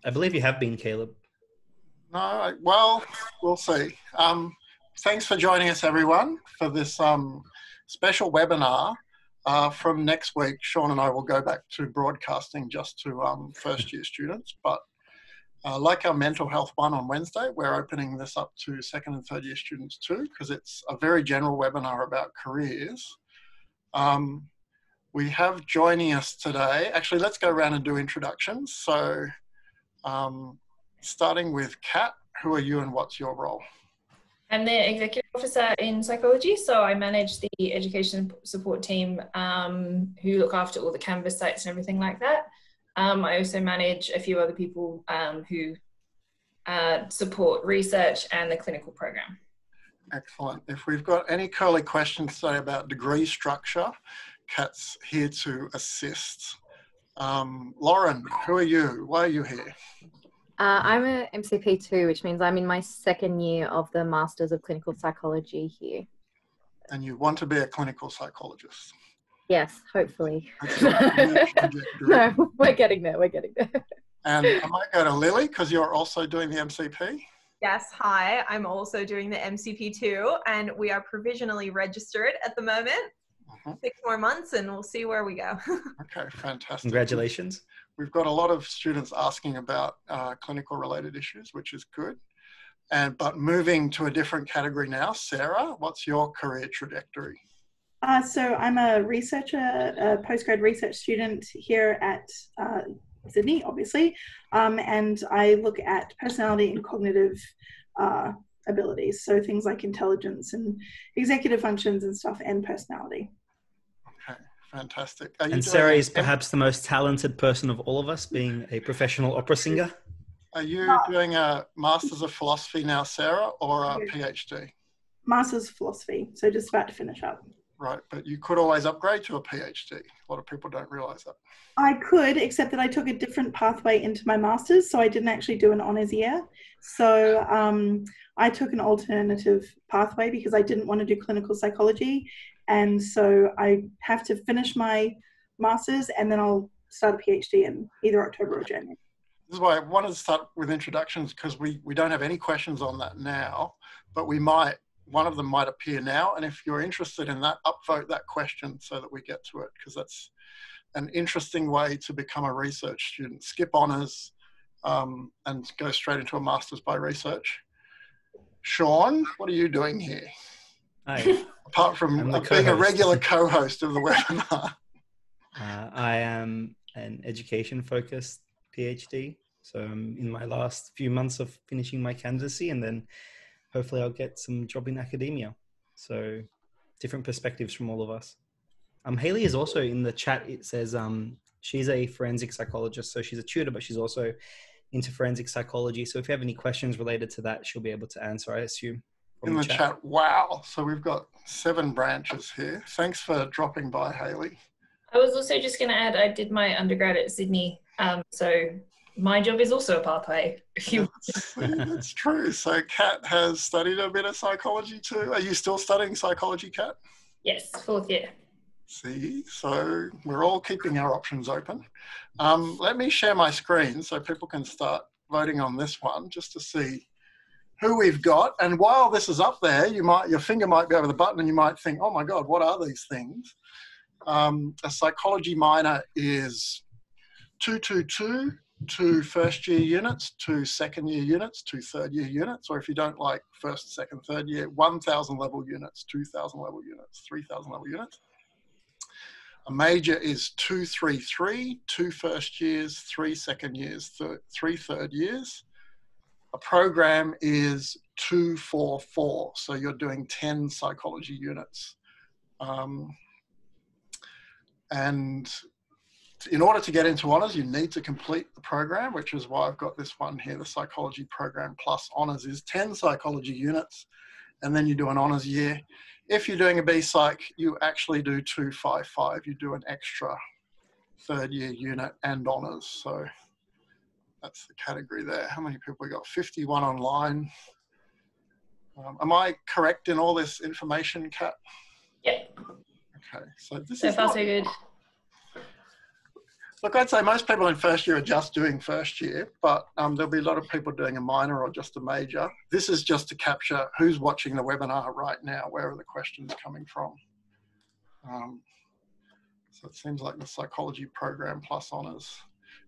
I believe you have been, Caleb. No, well, we'll see. Thanks for joining us, everyone, for this special webinar. From next week, Shaun and I will go back to broadcasting just to first-year students. But like our mental health one on Wednesday, we're opening this up to second and third-year students too, because it's a very general webinar about careers. We have joining us today. Actually, let's go around and do introductions. So starting with Kat, who are you and what's your role? I'm the executive officer in psychology, so I manage the education support team who look after all the Canvas sites and everything like that. I also manage a few other people who support research and the clinical program. Excellent. If we've got any curly questions today about degree structure, Kat's here to assist. Lauren, who are you? Why are you here? I'm a MCP2, which means I'm in my second year of the Masters of Clinical Psychology here. And you want to be a clinical psychologist? Yes, hopefully. No, we're getting there, And I might go to Lily, because you're also doing the MCP. Yes, hi, I'm also doing the MCP2, and we are provisionally registered at the moment. 6 more months and we'll see where we go. Okay, fantastic. Congratulations. We've got a lot of students asking about clinical related issues, which is good. But moving to a different category now, Sarah, what's your career trajectory? So I'm a researcher, a postgrad research student here at Sydney, obviously, and I look at personality and cognitive abilities, so things like intelligence and executive functions and stuff, and personality. Okay, fantastic. And Sarah is perhaps the most talented person of all of us, being a professional opera singer. Are you doing a Masters of Philosophy now, Sarah, or a PhD? Masters of Philosophy, so just about to finish up. Right, but you could always upgrade to a PhD. A lot of people don't realise that. I could, except that I took a different pathway into my Masters, so I didn't actually do an honours year. So I took an alternative pathway because I didn't want to do clinical psychology. And so I have to finish my Masters and then I'll start a PhD in either October or January. This is why I wanted to start with introductions, because we don't have any questions on that now, but we might. One of them might appear now, and if you're interested in that, upvote that question so that we get to it, because that's an interesting way to become a research student. Skip honours and go straight into a Masters by research. Shaun, what are you doing here? Hi. Apart from being a regular co-host of the webinar. I am an education-focused PhD, so I'm in my last few months of finishing my candidacy, and then hopefully I'll get some job in academia. So different perspectives from all of us. Haley is also in the chat. It says she's a forensic psychologist. So she's a tutor, but she's also into forensic psychology. So if you have any questions related to that, she'll be able to answer, I assume. In the chat. Wow. So we've got 7 branches here. Thanks for dropping by, Haley. I was also just going to add, I did my undergrad at Sydney. So my job is also a pathway. That's true. So Kat has studied a bit of psychology too. Are you still studying psychology, Kat? Yes, 4th year. See, so we're all keeping our options open. Let me share my screen so people can start voting on this one just to see who we've got. And while this is up there, your finger might be over the button and you might think, oh my God, what are these things? A psychology minor is 222. 2 first-year units, 2 second-year units, 2 third-year units, or if you don't like first, second, third year, 1,000 level units, 2,000 level units, 3,000 level units. A major is 233, 2 first years, 3 second years, 3 third years. A program is 244, so you're doing 10 psychology units. And in order to get into honours, you need to complete the program, which is why I've got this one here. The psychology program plus honours is 10 psychology units, and then you do an honours year. If you're doing a B-Psych, you actually do 255. You do an extra third year unit and honours. So that's the category there. How many people we got? 51 online. Am I correct in all this information, Kat? Yeah. Okay, so this so is far so good. Look, I'd say most people in first year are just doing first year, but there'll be a lot of people doing a minor or just a major. This is just to capture who's watching the webinar right now, where are the questions coming from. So it seems like the psychology program plus honours.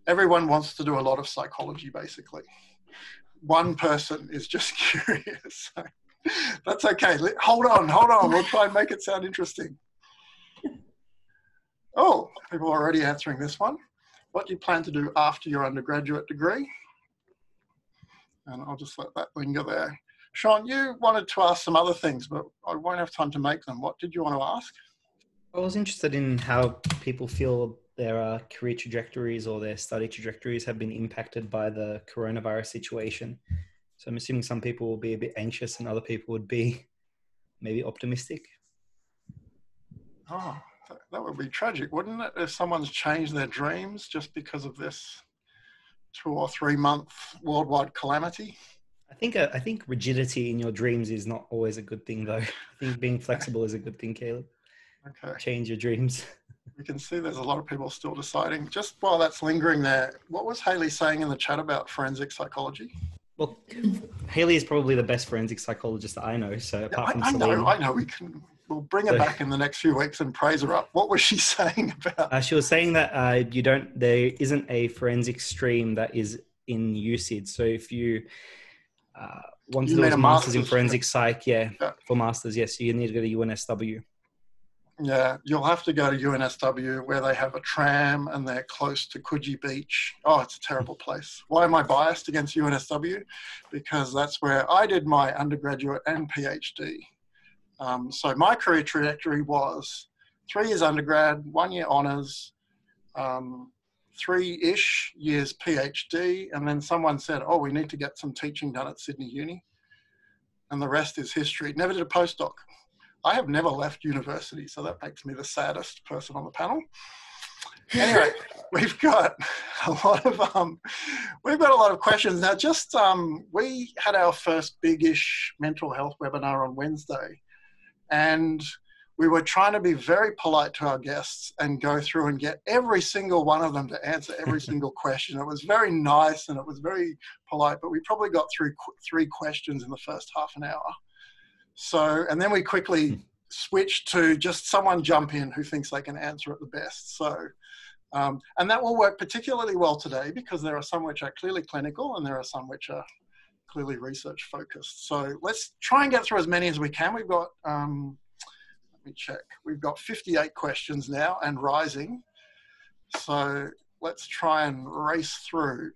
Everyone wants to do a lot of psychology, basically. One person is just curious. So that's okay. Hold on. We'll try and make it sound interesting. Oh, people are already answering this one. What do you plan to do after your undergraduate degree? And I'll just let that linger there. Shaun, you wanted to ask some other things, but I won't have time to make them. What did you want to ask? I was interested in how people feel their career trajectories or their study trajectories have been impacted by the coronavirus situation. So I'm assuming some people will be a bit anxious and other people would be maybe optimistic. Oh, that would be tragic, wouldn't it? If someone's changed their dreams just because of this 2 or 3 month worldwide calamity. I think rigidity in your dreams is not always a good thing, though. I think being flexible is a good thing, Caleb. Okay. Change your dreams. We can see there's a lot of people still deciding. Just while that's lingering there, what was Haley saying in the chat about forensic psychology? Well, Haley is probably the best forensic psychologist that I know. So apart from Selena, I know. We'll bring her back in the next few weeks and praise her up. What was she saying about? She was saying that there isn't a forensic stream that is in USYD. So if you want to do a master's in forensic psych, for masters, yes, you need to go to UNSW. Yeah, you'll have to go to UNSW where they have a tram and they're close to Coogee Beach. Oh, it's a terrible place. Why am I biased against UNSW? Because that's where I did my undergraduate and PhD. So my career trajectory was 3 years undergrad, 1 year honours, 3-ish years PhD, and then someone said, oh, we need to get some teaching done at Sydney Uni. And the rest is history. Never did a postdoc. I have never left university, so that makes me the saddest person on the panel. Anyway, we've got a lot of questions now. Just we had our first big-ish mental health webinar on Wednesday, and we were trying to be very polite to our guests and go through and get every single one of them to answer every single question. It was very nice and it was very polite, but we probably got through 3 questions in the first half an hour. So, and then we quickly switched to just someone jump in who thinks they can answer it the best. So, and that will work particularly well today because there are some which are clearly clinical and there are some which are clearly research focused. So let's try and get through as many as we can. We've got, let me check. We've got 58 questions now and rising. So let's try and race through.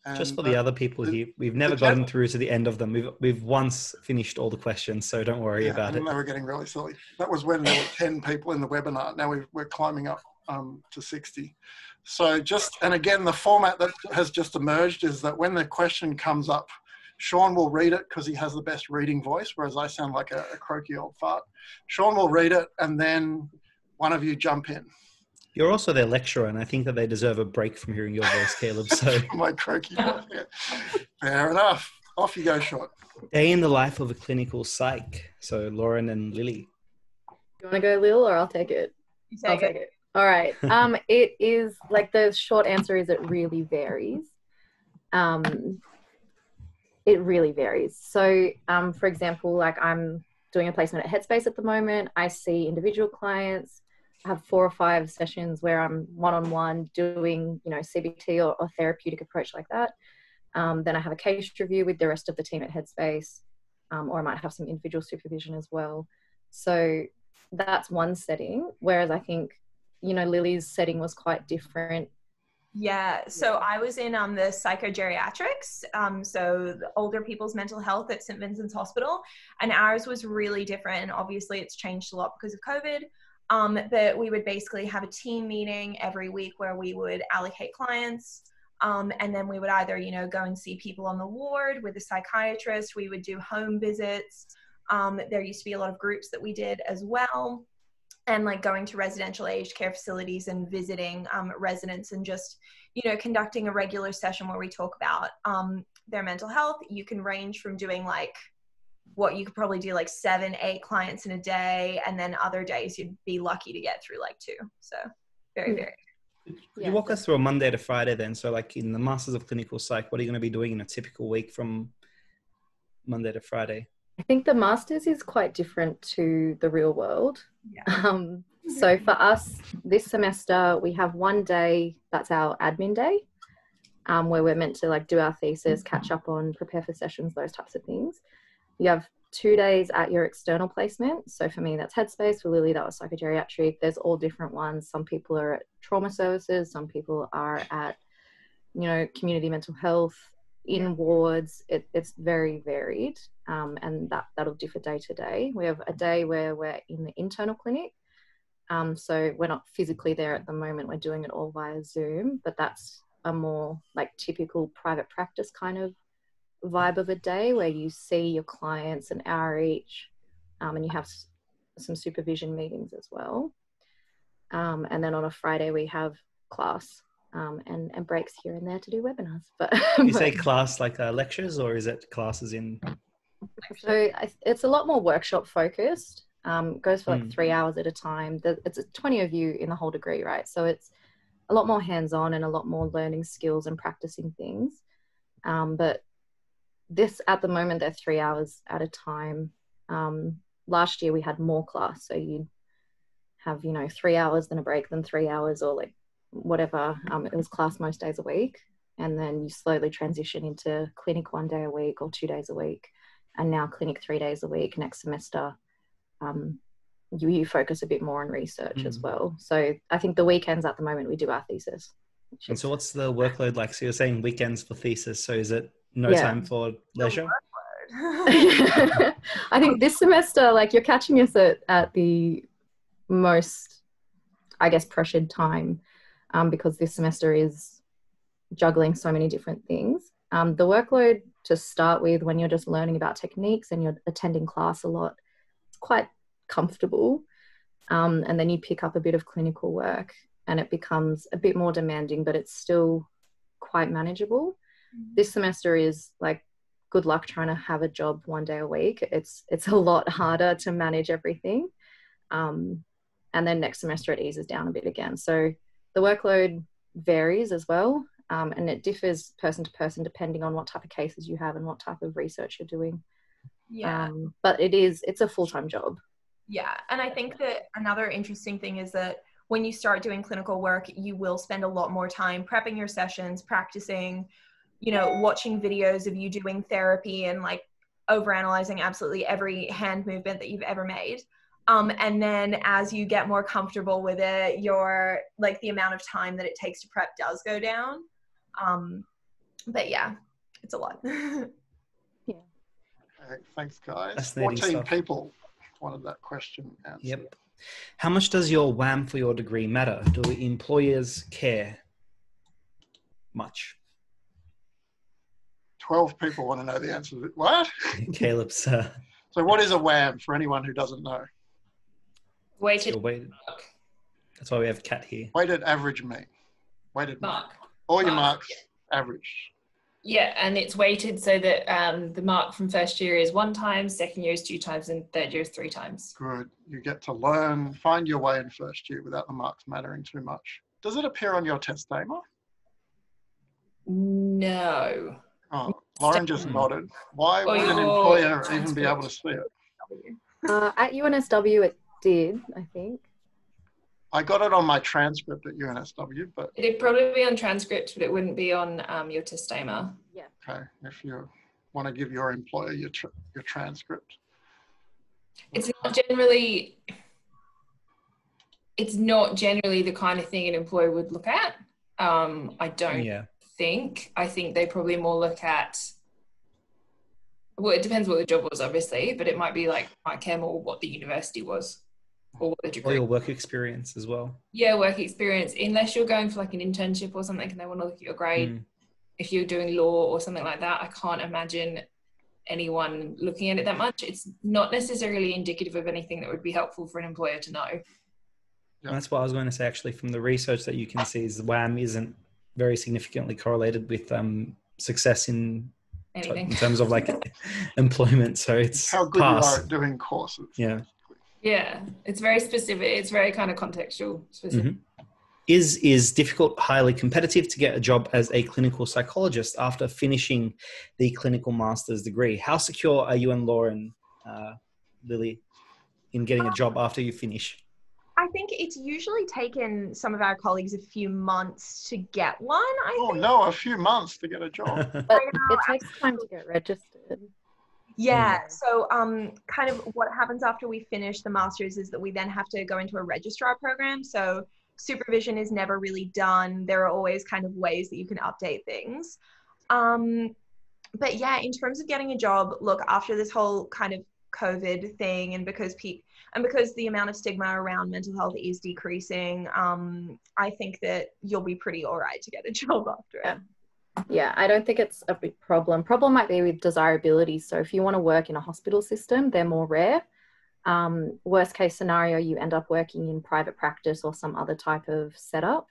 And just for the other people here, we've never gotten through to the end of them. We've once finished all the questions, so don't worry about it. They were getting really silly. That was when there were 10 people in the webinar. Now we're climbing up to 60. So just, and again, the format that has just emerged is that when the question comes up, Shaun will read it because he has the best reading voice, whereas I sound like a croaky old fart. Shaun will read it and then one of you jump in. You're also their lecturer, and I think that they deserve a break from hearing your voice, Caleb. So my croaky voice. Yeah. Fair enough. Off you go, Shaun. Day in the life of a clinical psych. So Lauren and Lily. You want to go, Lil, or I'll take it? I'll take it. All right. It is like the short answer is it really varies. It really varies. So, for example, like I'm doing a placement at Headspace at the moment. I see individual clients. I have 4 or 5 sessions where I'm one-on-one doing, CBT or therapeutic approach like that. Then I have a case review with the rest of the team at Headspace, or I might have some individual supervision as well. So that's one setting. Whereas I think, Lily's setting was quite different. Yeah, so I was in the psychogeriatrics, so the older people's mental health at St. Vincent's Hospital, and ours was really different. And obviously it's changed a lot because of COVID. But we would basically have a team meeting every week where we would allocate clients. And then we would either, go and see people on the ward with a psychiatrist. We would do home visits. There used to be a lot of groups that we did as well. And like going to residential aged care facilities and visiting residents and just, conducting a regular session where we talk about their mental health. You can range from doing like what you could probably do like 7-8 clients in a day, and then other days you'd be lucky to get through like 2. So very, very. Could you walk us through a Monday to Friday then? So like in the Masters of Clinical Psych, what are you going to be doing in a typical week from Monday to Friday? I think the Masters is quite different to the real world. So for us this semester, we have one day, that's our admin day, where we're meant to like do our thesis, catch up on, prepare for sessions, those types of things. You have 2 days at your external placement. So for me, that's Headspace. For Lily, that was psychogeriatric. There's all different ones. Some people are at trauma services. Some people are at, you know, community mental health, in wards. It's very varied. And that'll differ day to day. We have a day where we're in the internal clinic. So we're not physically there at the moment. We're doing it all via Zoom, but that's a more like typical private practice kind of vibe of a day where you see your clients an hour each, and you have some supervision meetings as well. And then on a Friday we have class, and breaks here and there to do webinars. But you say class like lectures, or is it classes in? So it's a lot more workshop focused. Goes for like 3 hours at a time. It's 20 of you in the whole degree, right? So it's a lot more hands-on and a lot more learning skills and practicing things. But this, at the moment, they're 3 hours at a time. Last year we had more class, so you'd have, you know, 3 hours, then a break, then 3 hours, or like whatever. It was class most days a week, and then you slowly transition into clinic 1 day a week or 2 days a week, and now clinic 3 days a week. Next semester, you focus a bit more on research as well. So I think the weekends at the moment we do our thesis. And so what's the workload like? So you're saying weekends for thesis, so is it no time for leisure? I think this semester, like, you're catching us at the most, I guess, pressured time, because this semester is juggling so many different things. The workload to start with, when you're just learning about techniques and you're attending class a lot, it's quite comfortable. And then you pick up a bit of clinical work and it becomes a bit more demanding, but it's still quite manageable. This semester is like, good luck trying to have a job 1 day a week. It's a lot harder to manage everything. And then next semester it eases down a bit again. So the workload varies as well. And it differs person to person depending on what type of cases you have and what type of research you're doing. But it's a full-time job. Yeah. And I think that another interesting thing is that when you start doing clinical work, you will spend a lot more time prepping your sessions, practicing, you know, watching videos of you doing therapy and like overanalyzing absolutely every hand movement that you've ever made. And then as you get more comfortable with it, your like the amount of time that it takes to prep does go down. But yeah, it's a lot. Okay, thanks guys. 14 stuff. people wanted that question answered. Yep. How much does your WAM for your degree matter? Do employers care much? 12 people want to know the answer to it. What? Caleb's. So what is a WAM for anyone who doesn't know? Weighted. That's why we have Kat here. Weighted average mean. Weighted mark. All your marks, average. Yeah, and it's weighted so that the mark from first year is 1 time, second year is 2 times, and third year is 3 times. Good. You get to learn, find your way in first year without the marks mattering too much. Does it appear on your testama? No. Oh, Lauren just nodded. Why would an employer even be able to see it? At UNSW it did, I think. I got it on my transcript at UNSW, but... It'd probably be on transcript, but it wouldn't be on your testama. Yeah. Okay, if you want to give your employer your transcript. It's not generally the kind of thing an employer would look at. I don't think. I think they probably more look at, well, it depends what the job was, obviously, but it might be like chem or what the university was. Or the degree. Or your work experience as well. Yeah, work experience. Unless you're going for like an internship or something and they want to look at your grade. If you're doing law or something like that, I can't imagine anyone looking at it that much. It's not necessarily indicative of anything that would be helpful for an employer to know. And that's what I was going to say, actually, from the research that you can see is WAM isn't very significantly correlated with success in terms of like employment. So it's how good you are at doing courses. Yeah. Yeah, it's very specific. It's very kind of contextual specific. is difficult, highly competitive to get a job as a clinical psychologist after finishing the clinical master's degree. How secure are you and Lauren, Lily, in getting a job after you finish? I think it's usually taken some of our colleagues a few months to get one. No, a few months to get a job. But it takes time to get registered. Yeah, so kind of what happens after we finish the master's is that we then have to go into a registrar program. So supervision is never really done. There are always kind of ways that you can update things. But yeah, in terms of getting a job, look, after this whole kind of COVID thing, and because the amount of stigma around mental health is decreasing, I think that you'll be pretty all right to get a job after it. Yeah, I don't think it's a big problem. Problem might be with desirability. So if you want to work in a hospital system, they're more rare. Worst case scenario, you end up working in private practice or some other type of setup.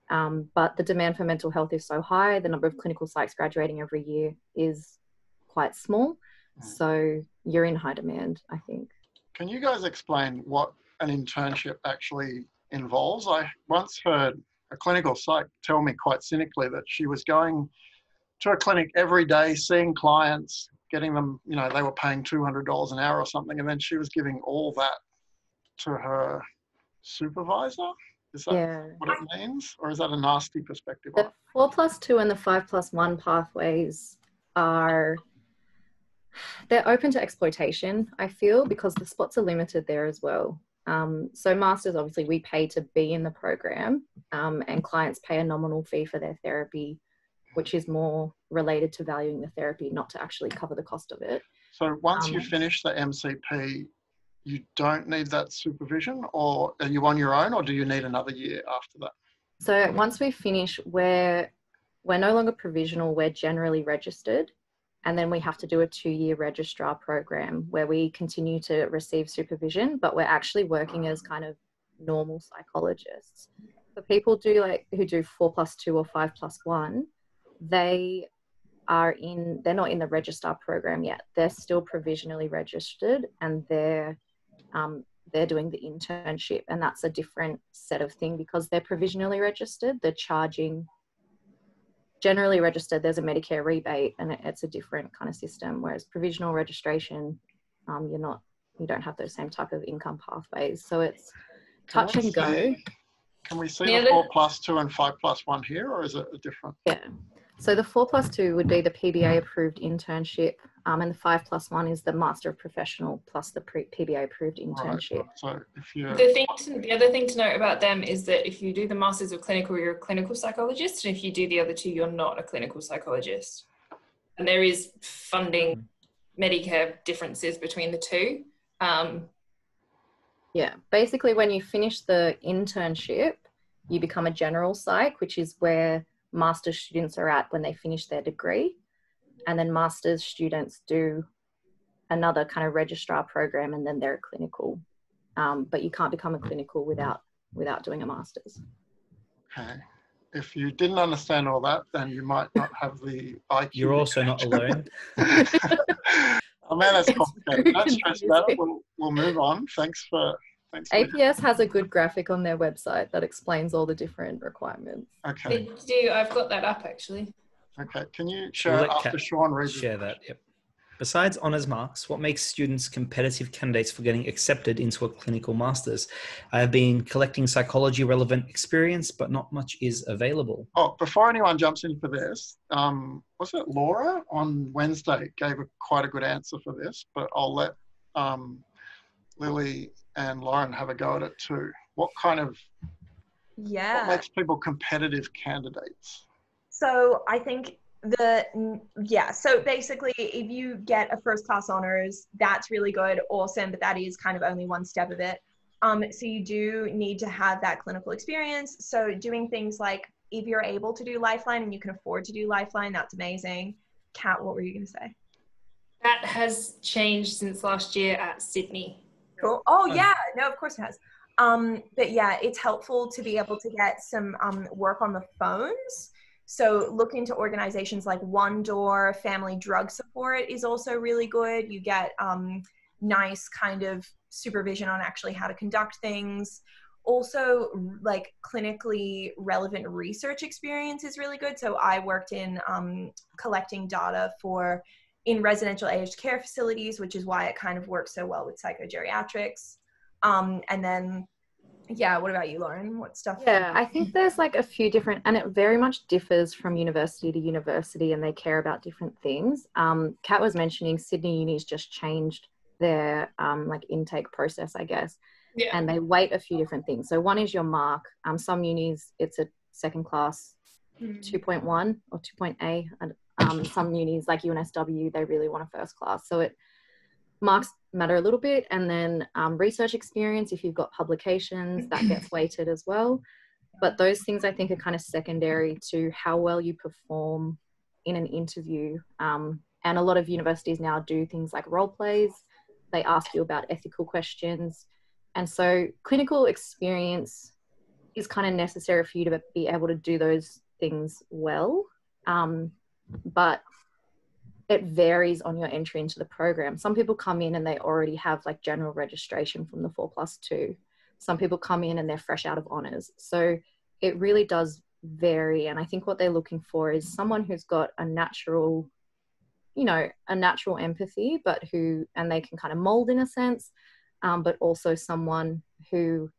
But the demand for mental health is so high, the number of clinical psychs graduating every year is quite small. So you're in high demand, I think. Can you guys explain what an internship actually involves? I once heard a clinical psych tell me quite cynically that she was going to a clinic every day, seeing clients, getting them, they were paying $200 an hour or something, and then she was giving all that to her supervisor. Is that what it means? Or is that a nasty perspective? The 4+2 and the 5+1 pathways they're open to exploitation, I feel, because the spots are limited there as well. So masters, obviously, we pay to be in the program, and clients pay a nominal fee for their therapy, which is more related to valuing the therapy, not to actually cover the cost of it. So once you finish the MCP, you don't need that supervision, or are you on your own, or do you need another year after that? So once we finish, we're no longer provisional, we're generally registered. And then we have to do a 2-year registrar program where we continue to receive supervision, but we're actually working as kind of normal psychologists. For people who do 4+2 or 5+1, they're not in the registrar program yet. They're still provisionally registered, and they're doing the internship, and that's a different set of thing because they're provisionally registered. They're charging. Generally registered, there's a Medicare rebate, and it's a different kind of system. Whereas provisional registration, you don't have those same type of income pathways. So it's touch and go. Can we see the 4+2 and 5+1 here, or is it a different? Yeah. So the 4+2 would be the PBA approved internship, and the 5+1 is the Master of Professional plus the PBA approved internship. Right. So if you the other thing to note about them is that if you do the Masters of Clinical, you're a clinical psychologist, and if you do the other two, you're not a clinical psychologist. And there is funding Medicare differences between the two. Yeah, basically when you finish the internship, you become a general psych, which is where master's students are at when they finish their degree. And then master's students do another kind of registrar program, and then they're a clinical. But you can't become a clinical without doing a master's. Okay. If you didn't understand all that, then you might not have the IQ. You're also not alone. Oh man, that's complicated. Don't stress about it. We'll move on. Thanks for APS has a good graphic on their website that explains all the different requirements. Okay. I've got that up actually. Okay. Can you share it after Shaun reads it? Share that, yep. Besides honours marks, what makes students competitive candidates for getting accepted into a clinical master's? I have been collecting psychology relevant experience, but not much is available. Oh, before anyone jumps in for this, was it Laura on Wednesday gave quite a good answer for this, but I'll let Lily and Lauren have a go at it too. What makes people competitive candidates? So I think so basically if you get a first class honors, that's really good, awesome, but that is kind of only one step of it. So you do need to have that clinical experience. So doing things like, if you're able to do Lifeline and you can afford to do Lifeline, that's amazing. Kat, what were you going to say? That has changed since last year at Sydney. Cool. Oh yeah, no, of course it has. But yeah, it's helpful to be able to get some work on the phones. So look into organizations like One Door. Family Drug Support is also really good. You get nice kind of supervision on actually how to conduct things. also like clinically relevant research experience is really good. So I worked in collecting data in residential aged care facilities, which is why it kind of works so well with psychogeriatrics. And then, yeah, what about you, Lauren? What stuff? Yeah, I think there's like a few different, and it very much differs from university to university, and they care about different things. Kat was mentioning Sydney Uni's just changed their like intake process, I guess. Yeah. And they weight a few different things. So one is your mark. Some unis, it's a second class 2.1 or 2.A. And some unis like UNSW, they really want a first class. So it marks matter a little bit. And then research experience, if you've got publications, that gets weighted as well. But those things I think are kind of secondary to how well you perform in an interview. And a lot of universities now do things like role plays. They ask you about ethical questions. And so clinical experience is kind of necessary for you to be able to do those things well. But it varies on your entry into the program. Some people come in and they already have like general registration from the 4+2. Some people come in and they're fresh out of honours. So it really does vary. And I think what they're looking for is someone who's got a natural empathy, and they can kind of mold in a sense, but also someone who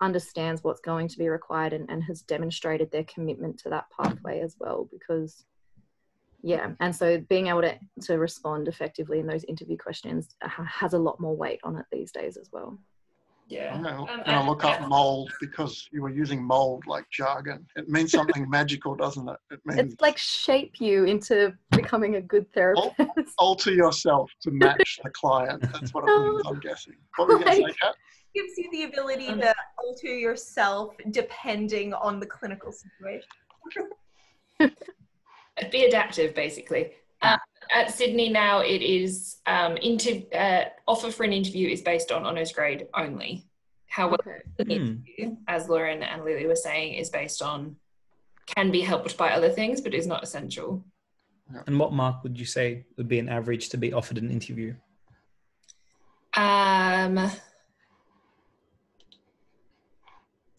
understands what's going to be required and has demonstrated their commitment to that pathway as well. Because, yeah, and so being able to respond effectively in those interview questions has a lot more weight on it these days as well. Yeah. I'm going to look up mold because you were using mold like jargon. It means something magical, doesn't it? It means it's like shape you into becoming a good therapist. Alter yourself to match the client. That's what it means, I'm guessing. What were you going to say, Kat? Gives you the ability to alter yourself depending on the clinical situation. Be adaptive, basically. At Sydney now, it is offer for an interview is based on honours grade only. However, the interview, as Lauren and Lily were saying, is based on, can be helped by other things, but is not essential. And what mark would you say would be an average to be offered an interview?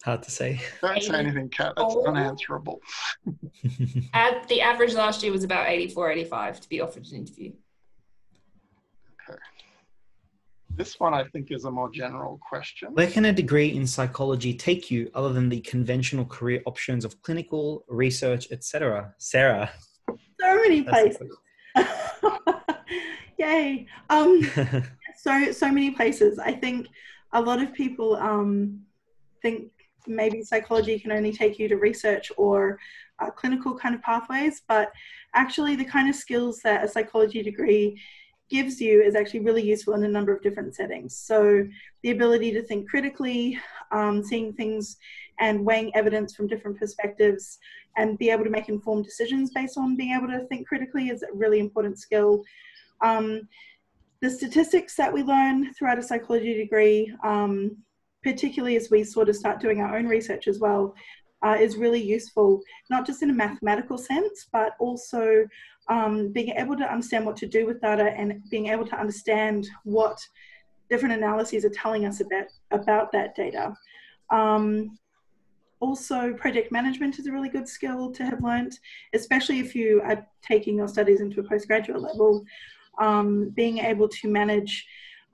Hard to say. Don't say anything, Kat. That's unanswerable. The average last year was about 84, 85 to be offered an interview. Okay. This one I think is a more general question. Where can a degree in psychology take you other than the conventional career options of clinical, research, etc.? Sarah. So many places. Yay. So many places. I think a lot of people think maybe psychology can only take you to research or clinical kind of pathways, but actually the kind of skills that a psychology degree gives you is actually really useful in a number of different settings. So the ability to think critically, seeing things and weighing evidence from different perspectives and be able to make informed decisions based on being able to think critically is a really important skill. The statistics that we learn throughout a psychology degree, particularly as we sort of start doing our own research as well, is really useful, not just in a mathematical sense, but also being able to understand what to do with data and being able to understand what different analyses are telling us about that data. Also, project management is a really good skill to have learned, especially if you are taking your studies into a postgraduate level. Being able to manage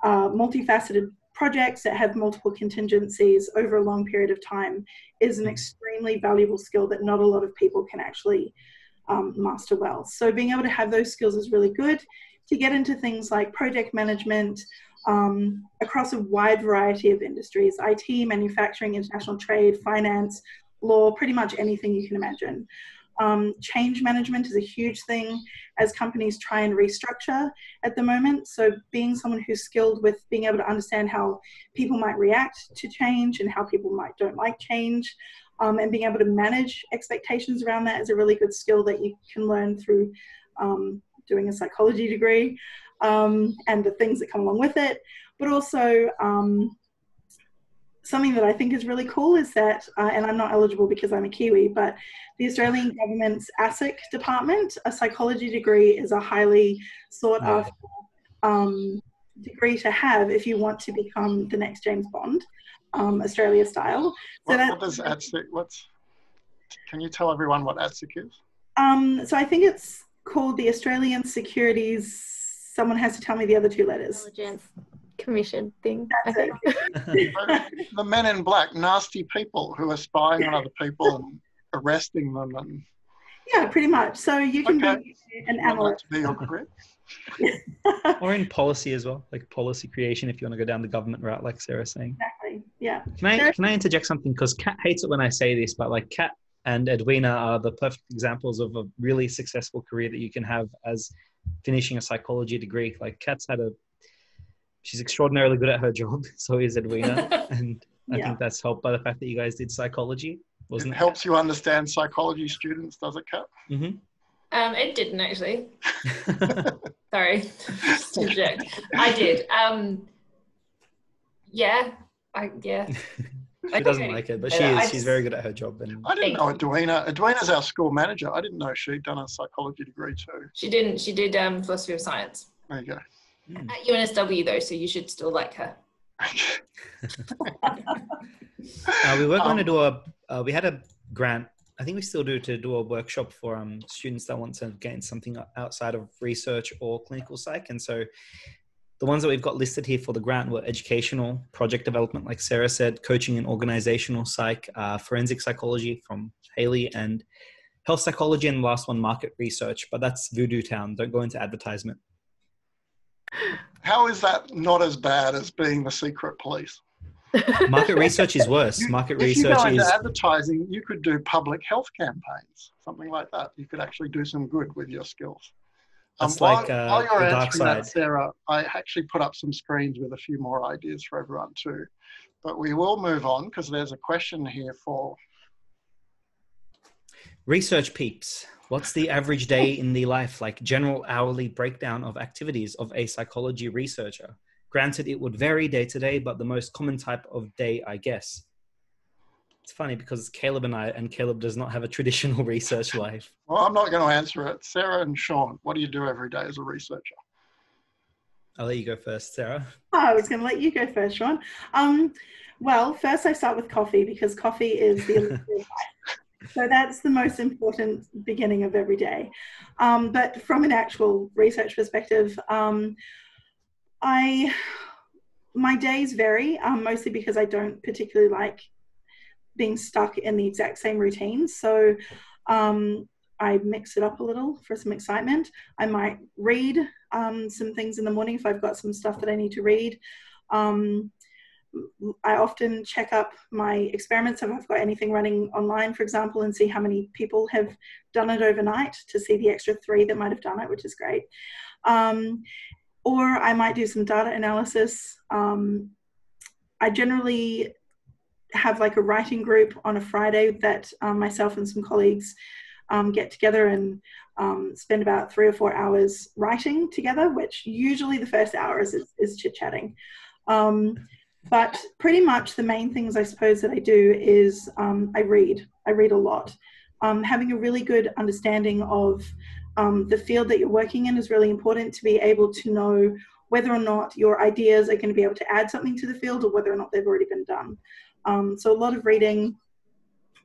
multifaceted projects that have multiple contingencies over a long period of time is an extremely valuable skill that not a lot of people can actually master well. So being able to have those skills is really good to get into things like project management across a wide variety of industries: IT, manufacturing, international trade, finance, law, pretty much anything you can imagine. Change management is a huge thing as companies try and restructure at the moment. So being someone who's skilled with being able to understand how people might react to change and how people don't like change, and being able to manage expectations around that is a really good skill that you can learn through doing a psychology degree, and the things that come along with it. But also, something that I think is really cool is that, and I'm not eligible because I'm a Kiwi, but the Australian government's ASIC department, a psychology degree is a highly sought after degree to have if you want to become the next James Bond. Australia style. So what does ATSIC, can you tell everyone what ATSIC is? So I think it's called the Australian Securities, someone has to tell me the other two letters. Intelligence Commission thing, I That's think. The men in black, nasty people who are spying on other people and arresting them. And yeah, pretty much. So you can be an analyst. To be your career. Or in policy as well, like policy creation, if you want to go down the government route, like Sarah's saying. Exactly. Yeah. Can I interject something? Because Kat hates it when I say this, but like Kat and Edwina are the perfect examples of a really successful career that you can have as finishing a psychology degree. Like Kat's she's extraordinarily good at her job. So is Edwina. And I think that's helped by the fact that you guys did psychology. Wasn't it? Helps you understand psychology students, does it, Kat? Mm-hmm. It didn't actually. Sorry, just to interject. I did. Yeah. She doesn't like it, but she's very good at her job. And I didn't know Edwina. Edwina's our school manager. I didn't know she'd done a psychology degree too. She didn't. She did philosophy of science. There you go. At UNSW though, so you should still like her. We were going to do we had a grant, I think we still do, to do a workshop for students that want to gain something outside of research or clinical psych. And so the ones that we've got listed here for the grant were educational, project development, like Sarah said, coaching and organizational psych, forensic psychology from Haley, and health psychology, and the last one, market research. But that's Voodoo Town. Don't go into advertisement. How is that not as bad as being the secret police? Market research is worse. If you go into advertising, you could do public health campaigns, something like that. You could actually do some good with your skills. While you're answering that, Sarah, I actually put up some screens with a few more ideas for everyone too. But we will move on because there's a question here for research peeps. What's the average day in the life, like general hourly breakdown of activities of a psychology researcher? Granted, it would vary day to day, but the most common type of day, I guess. It's funny because it's Caleb and I, and Caleb does not have a traditional research life. Well, I'm not going to answer it. Sarah and Shaun, what do you do every day as a researcher? I'll let you go first, Sarah. I was going to let you go first, Shaun. Well, first I start with coffee because coffee is the elixir of life. So that's the most important beginning of every day. But from an actual research perspective, my days vary, mostly because I don't particularly like being stuck in the exact same routine. So I mix it up a little for some excitement. I might read some things in the morning if I've got some stuff that I need to read. I often check up my experiments if I've got anything running online, for example, and see how many people have done it overnight to see the extra 3 that might have done it, which is great. Or I might do some data analysis. I generally have like a writing group on a Friday that myself and some colleagues get together and spend about 3 or 4 hours writing together, which usually the first hour is chit-chatting. But pretty much the main things I suppose that I do is I read a lot. Having a really good understanding of the field that you're working in is really important to be able to know whether or not your ideas are going to be able to add something to the field or whether or not they've already been done. So a lot of reading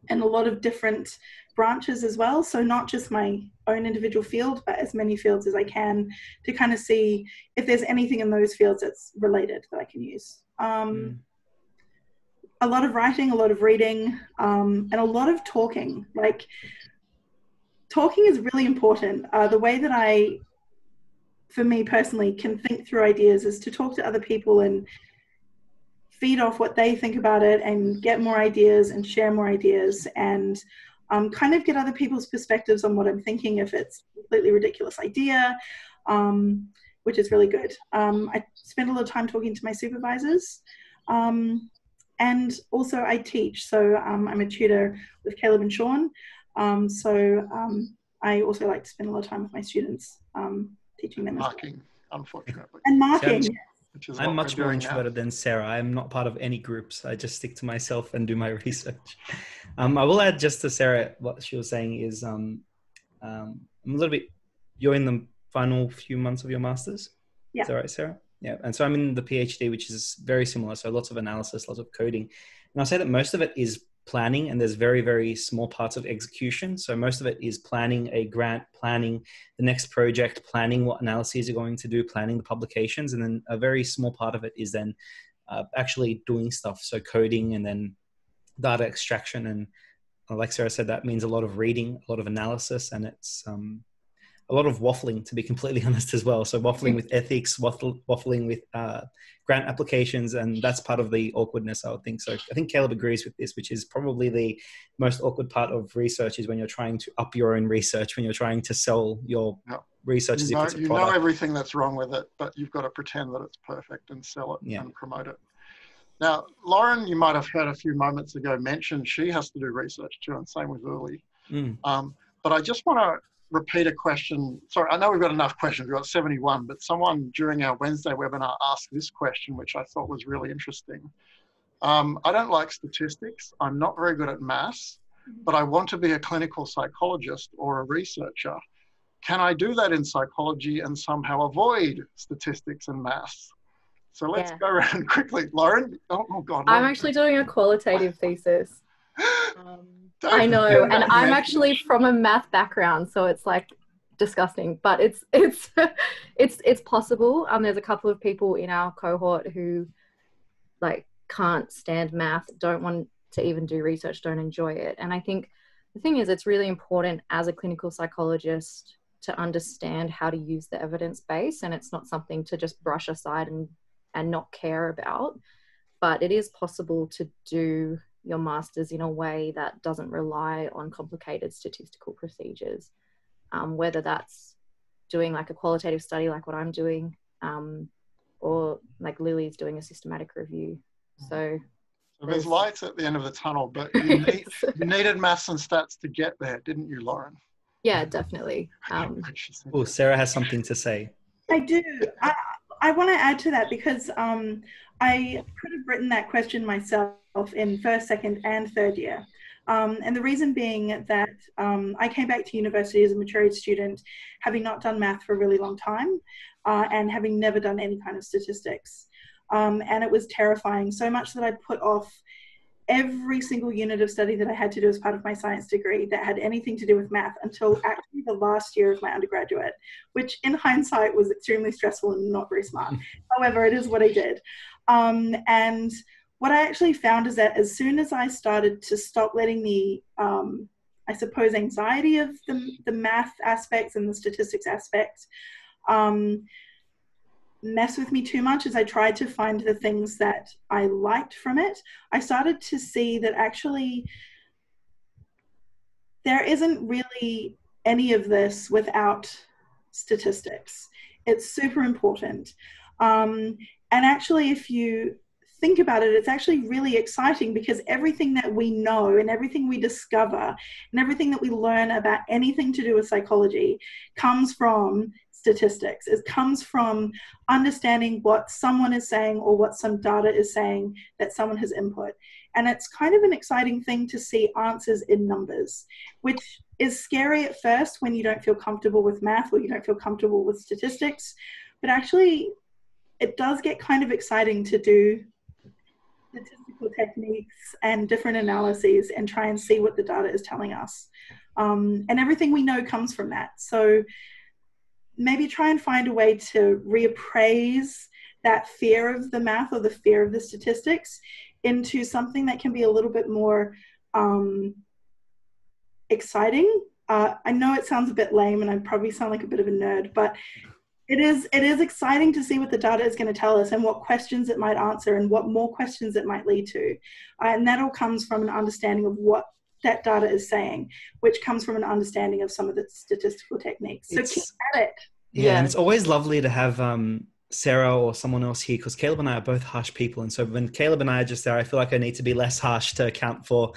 and a lot of different branches as well. So not just my own individual field, but as many fields as I can to kind of see if there's anything in those fields that's related that I can use. A lot of writing, a lot of reading, and a lot of talking. Like, talking is really important. The way that I, for me personally, can think through ideas is to talk to other people and feed off what they think about it and get more ideas and share more ideas and kind of get other people's perspectives on what I'm thinking if it's a completely ridiculous idea, which is really good. I spend a lot of time talking to my supervisors. And also I teach. So I'm a tutor with Caleb and Shaun. I also like to spend a lot of time with my students, teaching them. Marking, unfortunately. And marking. I'm much more introverted than Sarah. I'm not part of any groups. I just stick to myself and do my research. I will add just to Sarah, what she was saying is I'm a little bit, you're in the final few months of your master's? Yeah. Is that right, Sarah? Yeah, and so I'm in the PhD, which is very similar. So lots of analysis, lots of coding. And I'll say that most of it is planning, and there's very, very small parts of execution. So most of it is planning a grant, planning the next project, planning what analyses you're going to do, planning the publications. And then a very small part of it is then actually doing stuff. So coding and then data extraction. And like Sarah said, that means a lot of reading, a lot of analysis, and it's a lot of waffling, to be completely honest, as well. So waffling with ethics, waffling with grant applications, and that's part of the awkwardness, I would think. So I think Caleb agrees with this, which is probably the most awkward part of research, is when you're trying to up your own research, when you're trying to sell your research as if it's a product. You know everything that's wrong with it, but you've got to pretend that it's perfect and sell it and promote it. Now, Lauren, you might have heard a few moments ago mention she has to do research too, and same with Uli. But I just want to repeat a question. Sorry, I know we've got enough questions. We've got 71, but someone during our Wednesday webinar asked this question, which I thought was really interesting. I don't like statistics. I'm not very good at maths, but I want to be a clinical psychologist or a researcher. Can I do that in psychology and somehow avoid statistics and maths? So let's go around quickly. Lauren? Oh God. Lauren. I'm actually doing a qualitative thesis. I know, and I'm actually from a math background, so it's like disgusting, but it's possible. There's a couple of people in our cohort who like can't stand math, don't want to even do research, don't enjoy it. And I think the thing is, it's really important as a clinical psychologist to understand how to use the evidence base, and it's not something to just brush aside and not care about. But it is possible to do your master's in a way that doesn't rely on complicated statistical procedures, whether that's doing like a qualitative study like what I'm doing, or like Lily's doing a systematic review. So there's lights at the end of the tunnel, but you needed maths and stats to get there, didn't you, Lauren? Yeah, definitely. Oh, Sarah has something to say. I do. I want to add to that, because I could have written that question myself in first, second, and third year. And the reason being that I came back to university as a mature age student, having not done math for a really long time, and having never done any kind of statistics. And it was terrifying, so much that I put off every single unit of study that I had to do as part of my science degree that had anything to do with math until actually the last year of my undergraduate, which in hindsight was extremely stressful and not very smart. However, it is what I did. And what I actually found is that as soon as I started to stop letting the, I suppose, anxiety of the math aspects and the statistics aspects mess with me too much, as I tried to find the things that I liked from it, I started to see that actually there isn't really any of this without statistics. It's super important. And actually, if you think about it, it's actually really exciting, because everything that we know and everything we discover and everything that we learn about anything to do with psychology comes from statistics. It comes from understanding what someone is saying or what some data is saying that someone has input. And it's kind of an exciting thing to see answers in numbers, which is scary at first when you don't feel comfortable with math or you don't feel comfortable with statistics. But actually, it does get kind of exciting to do statistical techniques and different analyses and try and see what the data is telling us. And everything we know comes from that. So maybe try and find a way to reappraise that fear of the math or the fear of the statistics into something that can be a little bit more exciting. I know it sounds a bit lame and I probably sound like a bit of a nerd, but it is exciting to see what the data is going to tell us and what questions it might answer and what more questions it might lead to. And that all comes from an understanding of what that data is saying, which comes from an understanding of some of the statistical techniques. So keep at it. Yeah, and it's always lovely to have Sarah or someone else here, because Caleb and I are both harsh people. And so when Caleb and I are just there, I feel like I need to be less harsh to account for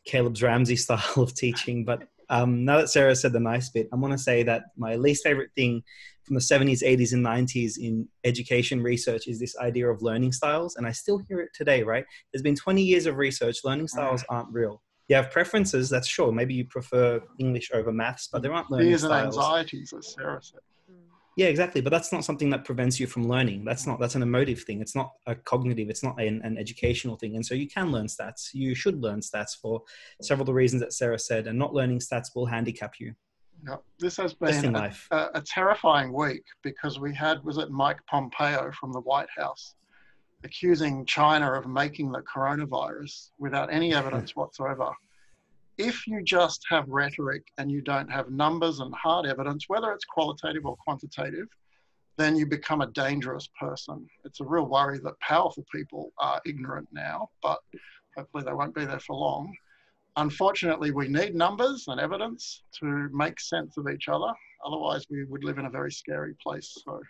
Caleb's Ramsey style of teaching. But now that Sarah said the nice bit, I want to say that my least favorite thing from the 70s, 80s, and 90s in education research is this idea of learning styles. And I still hear it today, right? There's been 20 years of research. Learning styles aren't real. You have preferences, that's sure. Maybe you prefer English over maths, but there aren't learning fears styles. and anxieties, as Sarah said. Yeah, exactly. But that's not something that prevents you from learning. That's an emotive thing. It's not a cognitive, it's not an educational thing. And so you can learn stats. You should learn stats for several of the reasons that Sarah said, and not learning stats will handicap you. Yeah, this has been a terrifying week because we had, was it Mike Pompeo from the White House accusing China of making the coronavirus without any evidence whatsoever. If you just have rhetoric and you don't have numbers and hard evidence, whether it's qualitative or quantitative, then you become a dangerous person. It's a real worry that powerful people are ignorant now, but hopefully they won't be there for long. Unfortunately, we need numbers and evidence to make sense of each other. Otherwise, we would live in a very scary place. So,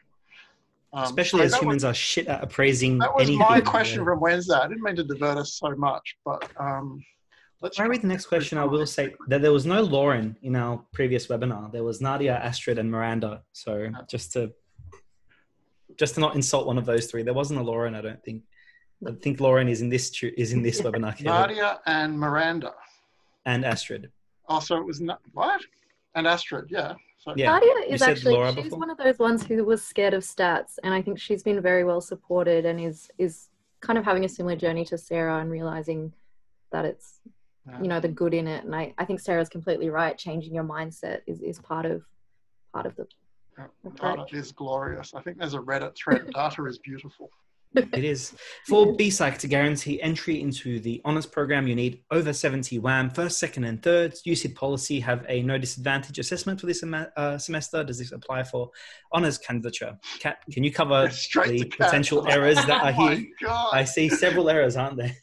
especially as humans are shit at appraising anything. That was my question from Wednesday. I didn't mean to divert us so much, but Before I read the next question, I will say that there was no Lauren in our previous webinar. There was Nadia, Astrid, and Miranda. So just to not insult one of those three, there wasn't a Lauren. I don't think. I think Lauren is in this webinar. Nadia and Miranda and Astrid. Oh, so it was not what? And Astrid, yeah. So, Nadia is actually she's one of those ones who was scared of stats, and I think she's been very well supported and is kind of having a similar journey to Sarah and realizing that it's the good in it. And I think Sarah's completely right. Changing your mindset is part of the data is glorious. I think there's a Reddit thread. Data is beautiful. It is. For BPsych to guarantee entry into the honours program, you need over 70 WAM, first, second and third. USYD policy have a no disadvantage assessment for this semester. Does this apply for honours candidature? Kat, can you cover the potential errors that are here? God. I see several errors, aren't there?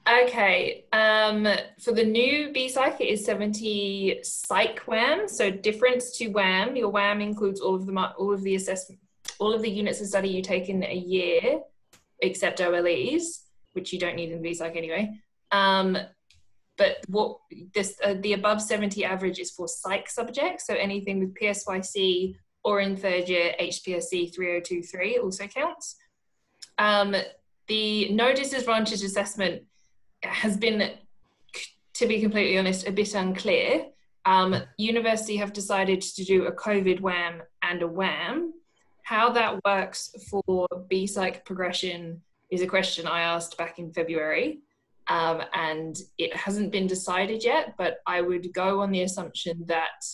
Okay. For the new BPsych, it is 70 psych WAM. So difference to WAM, your WAM includes all of the assessment. All of the units of study you take in a year, except OLEs, which you don't need in BPsych anyway. But the above 70 average is for psych subjects. So anything with PSYC or in third year, HPSC 3023 also counts. The no disadvantage assessment has been, to be completely honest, a bit unclear. University have decided to do a COVID WAM and a WAM. How that works for BPsych progression is a question I asked back in February, and it hasn't been decided yet, but I would go on the assumption that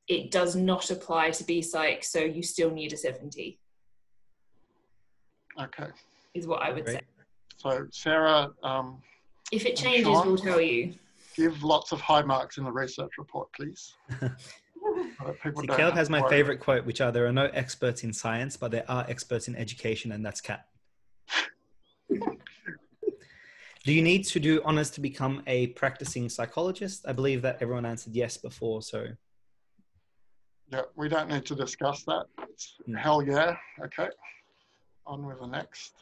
it does not apply to BPsych, so you still need a 70. Okay. Is what I would say. So Sarah... if it changes, Shaun, we'll tell you. Give lots of high marks in the research report, please. See, Caleb has my favorite quote, which are, there are no experts in science, but there are experts in education, and that's Kat. Do you need to do honours to become a practicing psychologist? I believe that everyone answered yes before, so. Yeah, we don't need to discuss that. Hell yeah. Okay. On with the next.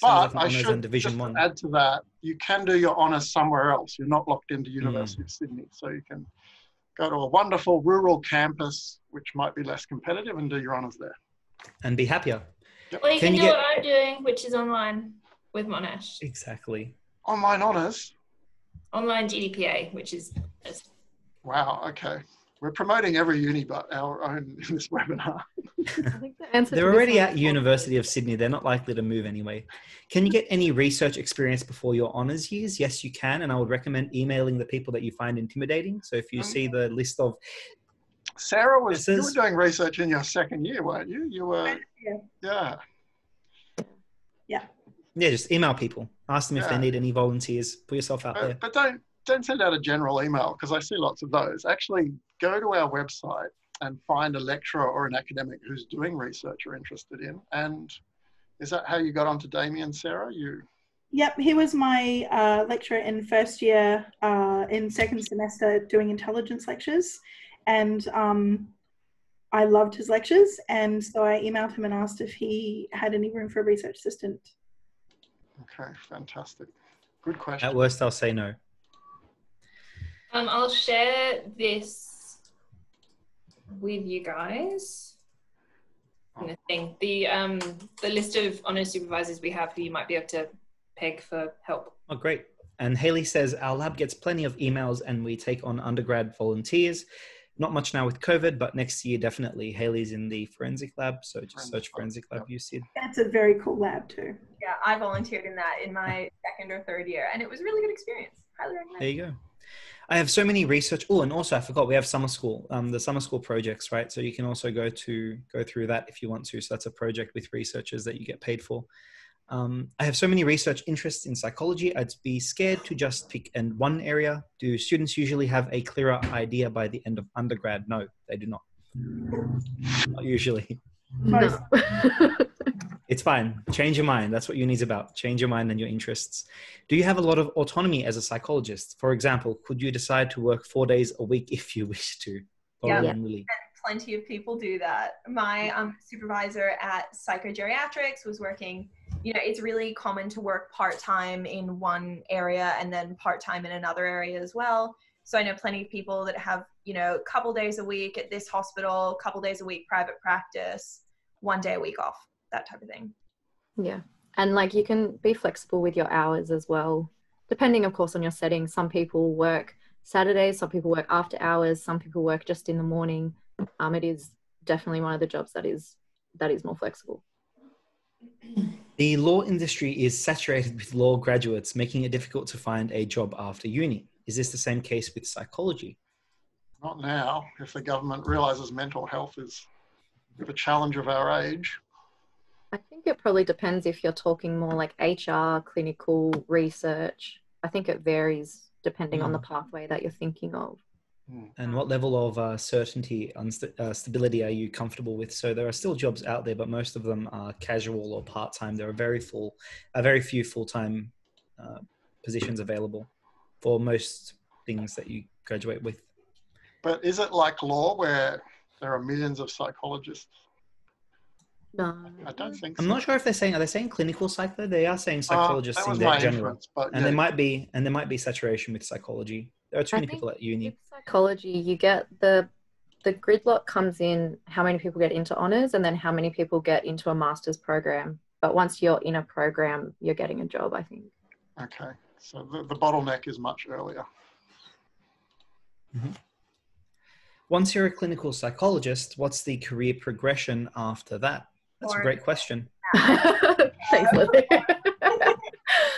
But I should just add to that, you can do your honours somewhere else. You're not locked into University of Sydney, so you can go to a wonderful rural campus, which might be less competitive, and do your honours there. And be happier. Yep. Or you can do what I'm doing, which is online with Monash. Exactly. Online honours? Online GDPA, which is... Wow, okay. We're promoting every uni but our own in this webinar. I think the answer They're already at University of Sydney. They're not likely to move anyway. Can you get any research experience before your honours years? Yes, you can. And I would recommend emailing the people that you find intimidating. So if you see the list of... Sarah, you were doing research in your second year, weren't you? You were... Yeah. Yeah, just email people. Ask them if they need any volunteers. Put yourself out there. But don't send out a general email, because I see lots of those. Actually, go to our website and find a lecturer or an academic who's doing research you're interested in. And is that how you got onto Damien, Sarah? Yep, he was my lecturer in first year, in second semester, doing intelligence lectures. And I loved his lectures. And so I emailed him and asked if he had any room for a research assistant. Okay, fantastic. Good question. At worst, I'll say no. I'll share this with you guys. The thing, the list of honours supervisors we have who you might be able to peg for help. Oh, great. And Haley says, our lab gets plenty of emails and we take on undergrad volunteers. Not much now with COVID, but next year definitely. Haley's in the forensic lab, so just search forensic lab USYD. That's a very cool lab too. Yeah, I volunteered in that in my second or third year, and it was a really good experience. Highly recommend. There you go. I have so many research. Oh, and also I forgot we have summer school, the summer school projects, right? So you can also go through that if you want to. So that's a project with researchers that you get paid for. I have so many research interests in psychology. I'd be scared to just pick one area. Do students usually have a clearer idea by the end of undergrad? No, they do not. Not usually. No. It's fine. Change your mind. That's what uni's about. Change your mind and your interests. Do you have a lot of autonomy as a psychologist? For example, could you decide to work 4 days a week if you wish to? Yeah. And Lily. Plenty of people do that. My supervisor at psychogeriatrics was working, it's really common to work part-time in one area and then part-time in another area as well. So I know plenty of people that have, a couple days a week at this hospital, a couple days a week private practice, 1 day a week off, that type of thing. Yeah. And like you can be flexible with your hours as well, depending of course on your setting. Some people work Saturdays, some people work after hours, some people work just in the morning. It is definitely one of the jobs that is more flexible. The law industry is saturated with law graduates, making it difficult to find a job after uni. Is this the same case with psychology? Not now, if the government realises mental health is the challenge of our age. I think it probably depends if you're talking more like HR, clinical, research. I think it varies depending on the pathway that you're thinking of. And what level of certainty and stability are you comfortable with? So there are still jobs out there, but most of them are casual or part-time. There are very few full-time positions available for most things that you graduate with. But is it like law where there are millions of psychologists? No. I don't think so. I'm not sure if are they saying clinical psych though? They are saying psychologists in their general. And there might be saturation with psychology. There are too many people at uni. With psychology, you get the gridlock comes in how many people get into honours and then how many people get into a master's program. But once you're in a program, you're getting a job, I think. Okay. So the bottleneck is much earlier. Mm-hmm. Once you're a clinical psychologist, what's the career progression after that? That's a great question. Thanks, Lily.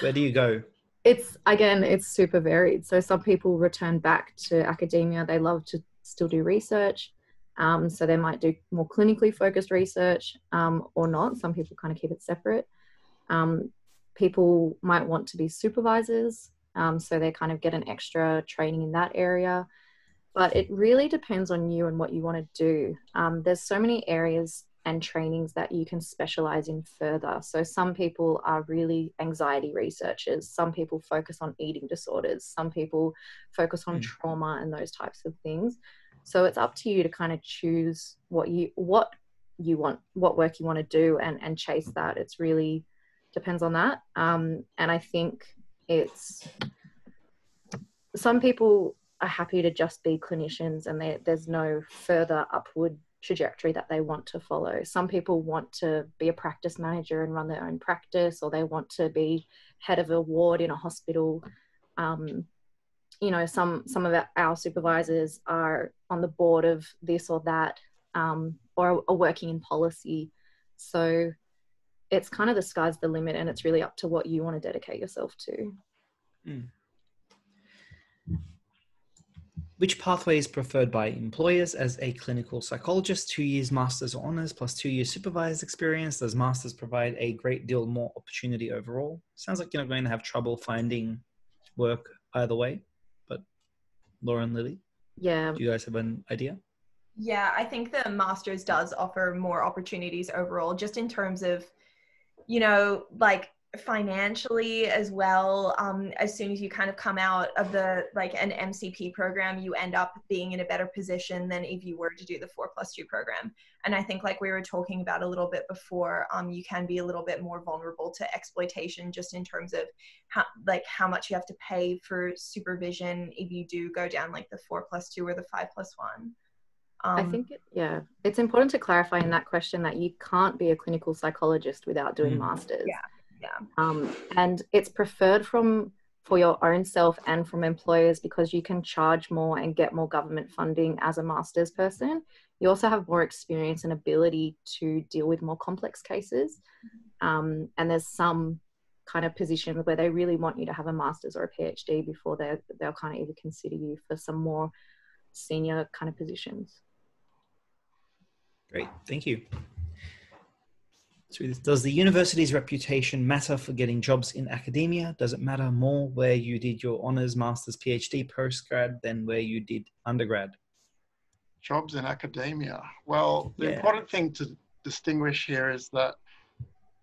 Where do you go? It's super varied. So some people return back to academia. They love to still do research. So they might do more clinically focused research or not. Some people kind of keep it separate. People might want to be supervisors. So they kind of get an extra training in that area. But it really depends on you and what you want to do. There's so many areas and trainings that you can specialize in further. So some people are really anxiety researchers. Some people focus on eating disorders. Some people focus on trauma and those types of things. So it's up to you to kind of choose what you want, what work you want to do and chase that. It's really depends on that. And I think some people are happy to just be clinicians and there's no further upward trajectory that they want to follow. Some people want to be a practice manager and run their own practice, or they want to be head of a ward in a hospital. Some of our supervisors are on the board of this or that, or are working in policy. So it's kind of the sky's the limit, and it's really up to what you want to dedicate yourself to. Which pathway is preferred by employers as a clinical psychologist? 2 years master's or honours plus 2 years supervised experience. Does masters provide a great deal more opportunity overall? Sounds like you're not going to have trouble finding work either way, but Laura and Lily? Yeah. Do you guys have an idea? Yeah, I think the master's does offer more opportunities overall, just in terms of, like financially as well. As soon as you kind of come out of an MCP program, you end up being in a better position than if you were to do the 4+2 program. And I think, like we were talking about a little bit before, you can be a little bit more vulnerable to exploitation, just in terms of how much you have to pay for supervision if you do go down like the 4+2 or the 5+1. I think it's important to clarify in that question that you can't be a clinical psychologist without doing masters. Yeah. And it's preferred from for your own self and from employers, because you can charge more and get more government funding as a master's person. You also have more experience and ability to deal with more complex cases. And there's some kind of positions where they really want you to have a master's or a PhD before they'll kind of even consider you for some more senior kind of positions. Great, thank you. So does the university's reputation matter for getting jobs in academia? Does it matter more where you did your honours, master's, PhD, postgrad than where you did undergrad? Jobs in academia. Well, the important thing to distinguish here is that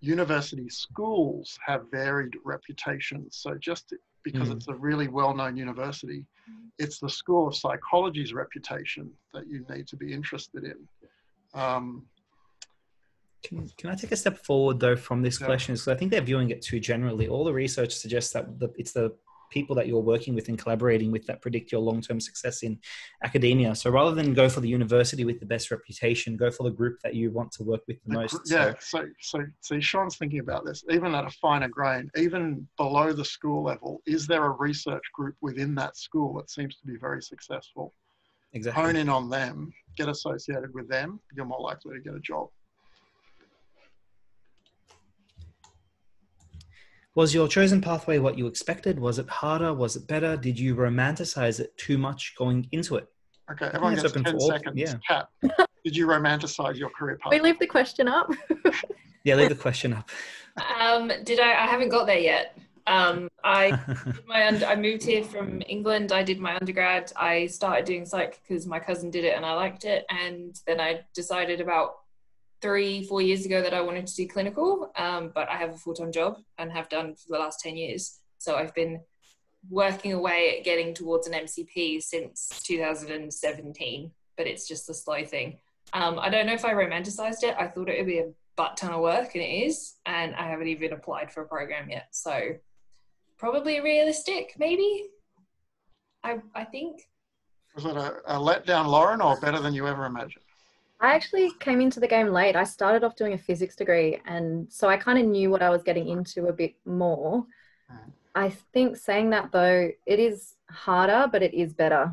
university schools have varied reputations. So just because it's a really well-known university, it's the School of Psychology's reputation that you need to be interested in. Can I take a step forward though from this question? Because I think they're viewing it too generally. All the research suggests that it's the people that you're working with and collaborating with that predict your long-term success in academia. So rather than go for the university with the best reputation, go for the group that you want to work with the most. Yeah, so Shaun's thinking about this, even at a finer grain, even below the school level, is there a research group within that school that seems to be very successful? Exactly. Hone in on them, get associated with them, you're more likely to get a job. Was your chosen pathway what you expected? Was it harder? Was it better? Did you romanticize it too much going into it? Okay, everyone gets 10 seconds. Yeah. Kat, did you romanticize your career path? We leave the question up. Yeah, leave the question up. I haven't got there yet. I moved here from England. I did my undergrad. I started doing psych because my cousin did it and I liked it. And then I decided about 3-4 years ago that I wanted to do clinical, but I have a full-time job and have done for the last 10 years. So I've been working away at getting towards an MCP since 2017, but it's just a slow thing. I don't know if I romanticized it. I thought it would be a butt ton of work, and it is, and I haven't even applied for a program yet. So probably realistic, maybe, I think. Was it a letdown, Lauren, or better than you ever imagined? I actually came into the game late. I started off doing a physics degree, and so I kind of knew what I was getting into a bit more. I think saying that though, it is harder, but it is better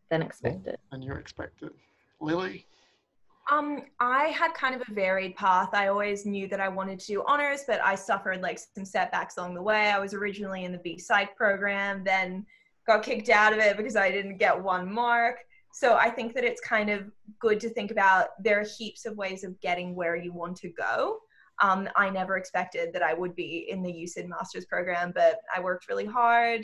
than expected. And you expected. Lily? I had kind of a varied path. I always knew that I wanted to do honours, but I suffered like some setbacks along the way. I was originally in the B Psych program, then got kicked out of it because I didn't get 1 mark. So I think that it's kind of good to think about there are heaps of ways of getting where you want to go. I never expected that I would be in the USYD master's program, but I worked really hard,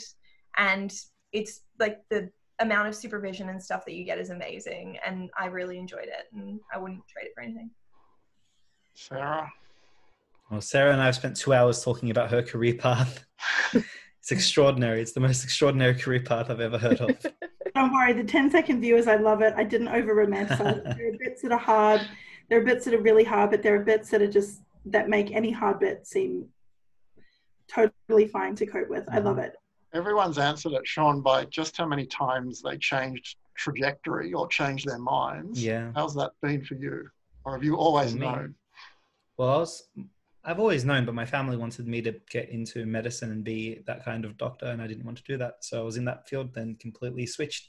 and it's like the amount of supervision and stuff that you get is amazing, and I really enjoyed it, and I wouldn't trade it for anything. Sarah? Well, Sarah and I have spent 2 hours talking about her career path. It's extraordinary. It's the most extraordinary career path I've ever heard of. Don't worry, the 10-second viewers, I love it. I didn't over-romanticize it. There are bits that are hard. There are bits that are really hard, but there are bits that are just, that make any hard bit seem totally fine to cope with. I love it. Everyone's answered it, Shaun, by just how many times they changed trajectory or changed their minds. Yeah. How's that been for you? Or have you always known? Well, I've always known, but my family wanted me to get into medicine and be that kind of doctor, and I didn't want to do that. So I was in that field, then completely switched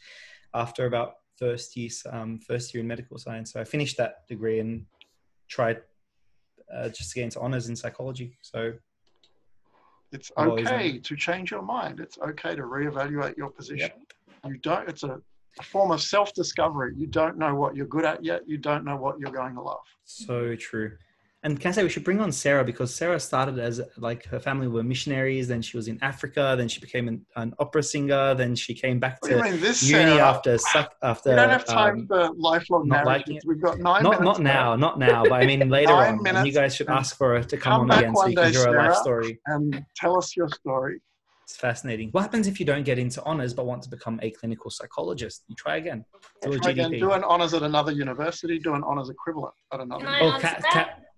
after about first year in medical science. So I finished that degree and tried just to get into honours in psychology. So it's okay to change your mind. It's okay to reevaluate your position. Yep. It's a form of self-discovery. You don't know what you're good at yet. You don't know what you're going to love. So true. And can I say we should bring on Sarah, because Sarah started as like her family were missionaries. Then she was in Africa. Then she became an opera singer. Then she came back to uni after. We don't have time for lifelong marriages. We've got 9 minutes. Not now. But I mean later on. And you guys should ask for her to come on again so you can hear her life story and tell us your story. It's fascinating. What happens if you don't get into honours but want to become a clinical psychologist? You try again. Do a GDP. Do an honours at another university. Do an honours equivalent at another.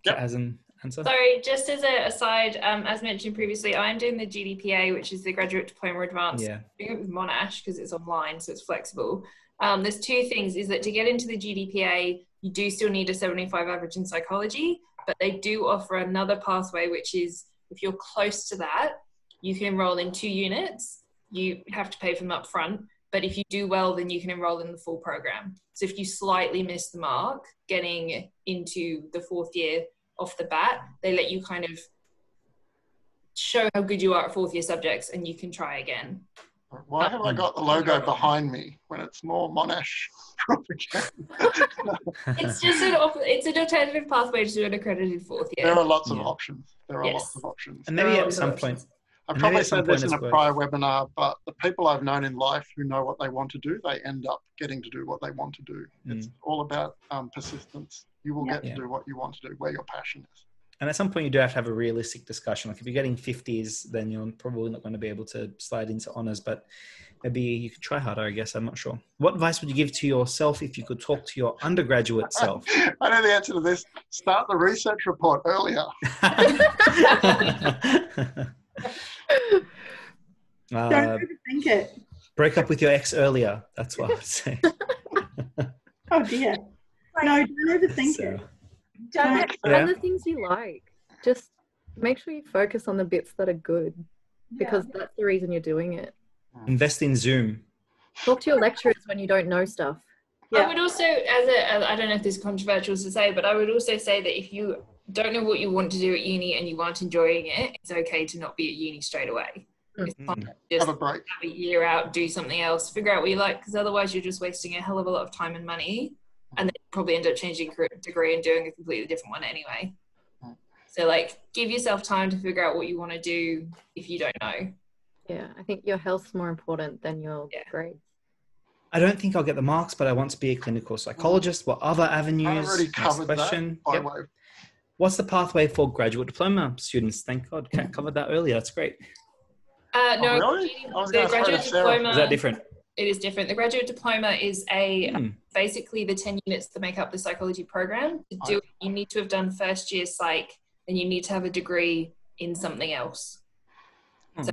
Kat has an answer. Sorry, just as an aside, as mentioned previously, I'm doing the GDPA, which is the Graduate Diploma Advanced. Yeah. I'm doing it with Monash because it's online, so it's flexible. There's 2 things, is that to get into the GDPA, you do still need a 75 average in psychology, but they do offer another pathway, which is if you're close to that, you can enroll in 2 units. You have to pay for them up front, but if you do well, then you can enroll in the full program. So if you slightly miss the mark getting into the 4th year off the bat, they let you kind of show how good you are at 4th year subjects, and you can try again. Why have I got the logo behind me when it's more Monash propaganda? It's just it's an alternative pathway to an accredited 4th year. There are lots of options. Lots of options. And maybe at some point, I've probably said this in a prior webinar, but the people I've known in life who know what they want to do, they end up getting to do what they want to do. It's all about persistence. You will get to do what you want to do, where your passion is. And at some point, you do have to have a realistic discussion. Like if you're getting 50s, then you're probably not going to be able to slide into honours, but maybe you could try harder, I guess. I'm not sure. What advice would you give to yourself if you could talk to your undergraduate self? I know the answer to this. Start the research report earlier. Don't overthink it. Break up with your ex earlier. That's what I would say. Oh dear. No, don't overthink it. And the things you like. Just make sure you focus on the bits that are good, because that's the reason you're doing it. Invest in Zoom. Talk to your lecturers when you don't know stuff. I would also, I don't know if this is controversial to say, but I would also say that if you don't know what you want to do at uni and you aren't enjoying it, it's okay to not be at uni straight away. It's fine. Just have a break. Have a year out, do something else, figure out what you like, because otherwise you're just wasting a hell of a lot of time and money, and then probably end up changing degree and doing a completely different one anyway. So like, give yourself time to figure out what you want to do if you don't know. Yeah, I think your health's more important than your grades. I don't think I'll get the marks, but I want to be a clinical psychologist. What other avenues? I already covered question. that. What's the pathway for graduate diploma students? Thank God, covered that earlier. That's great. No, really? the graduate diploma. Is that different? It is different. The graduate diploma is basically the 10 units that make up the psychology program. To do it, you need to have done 1st year psych, and you need to have a degree in something else. So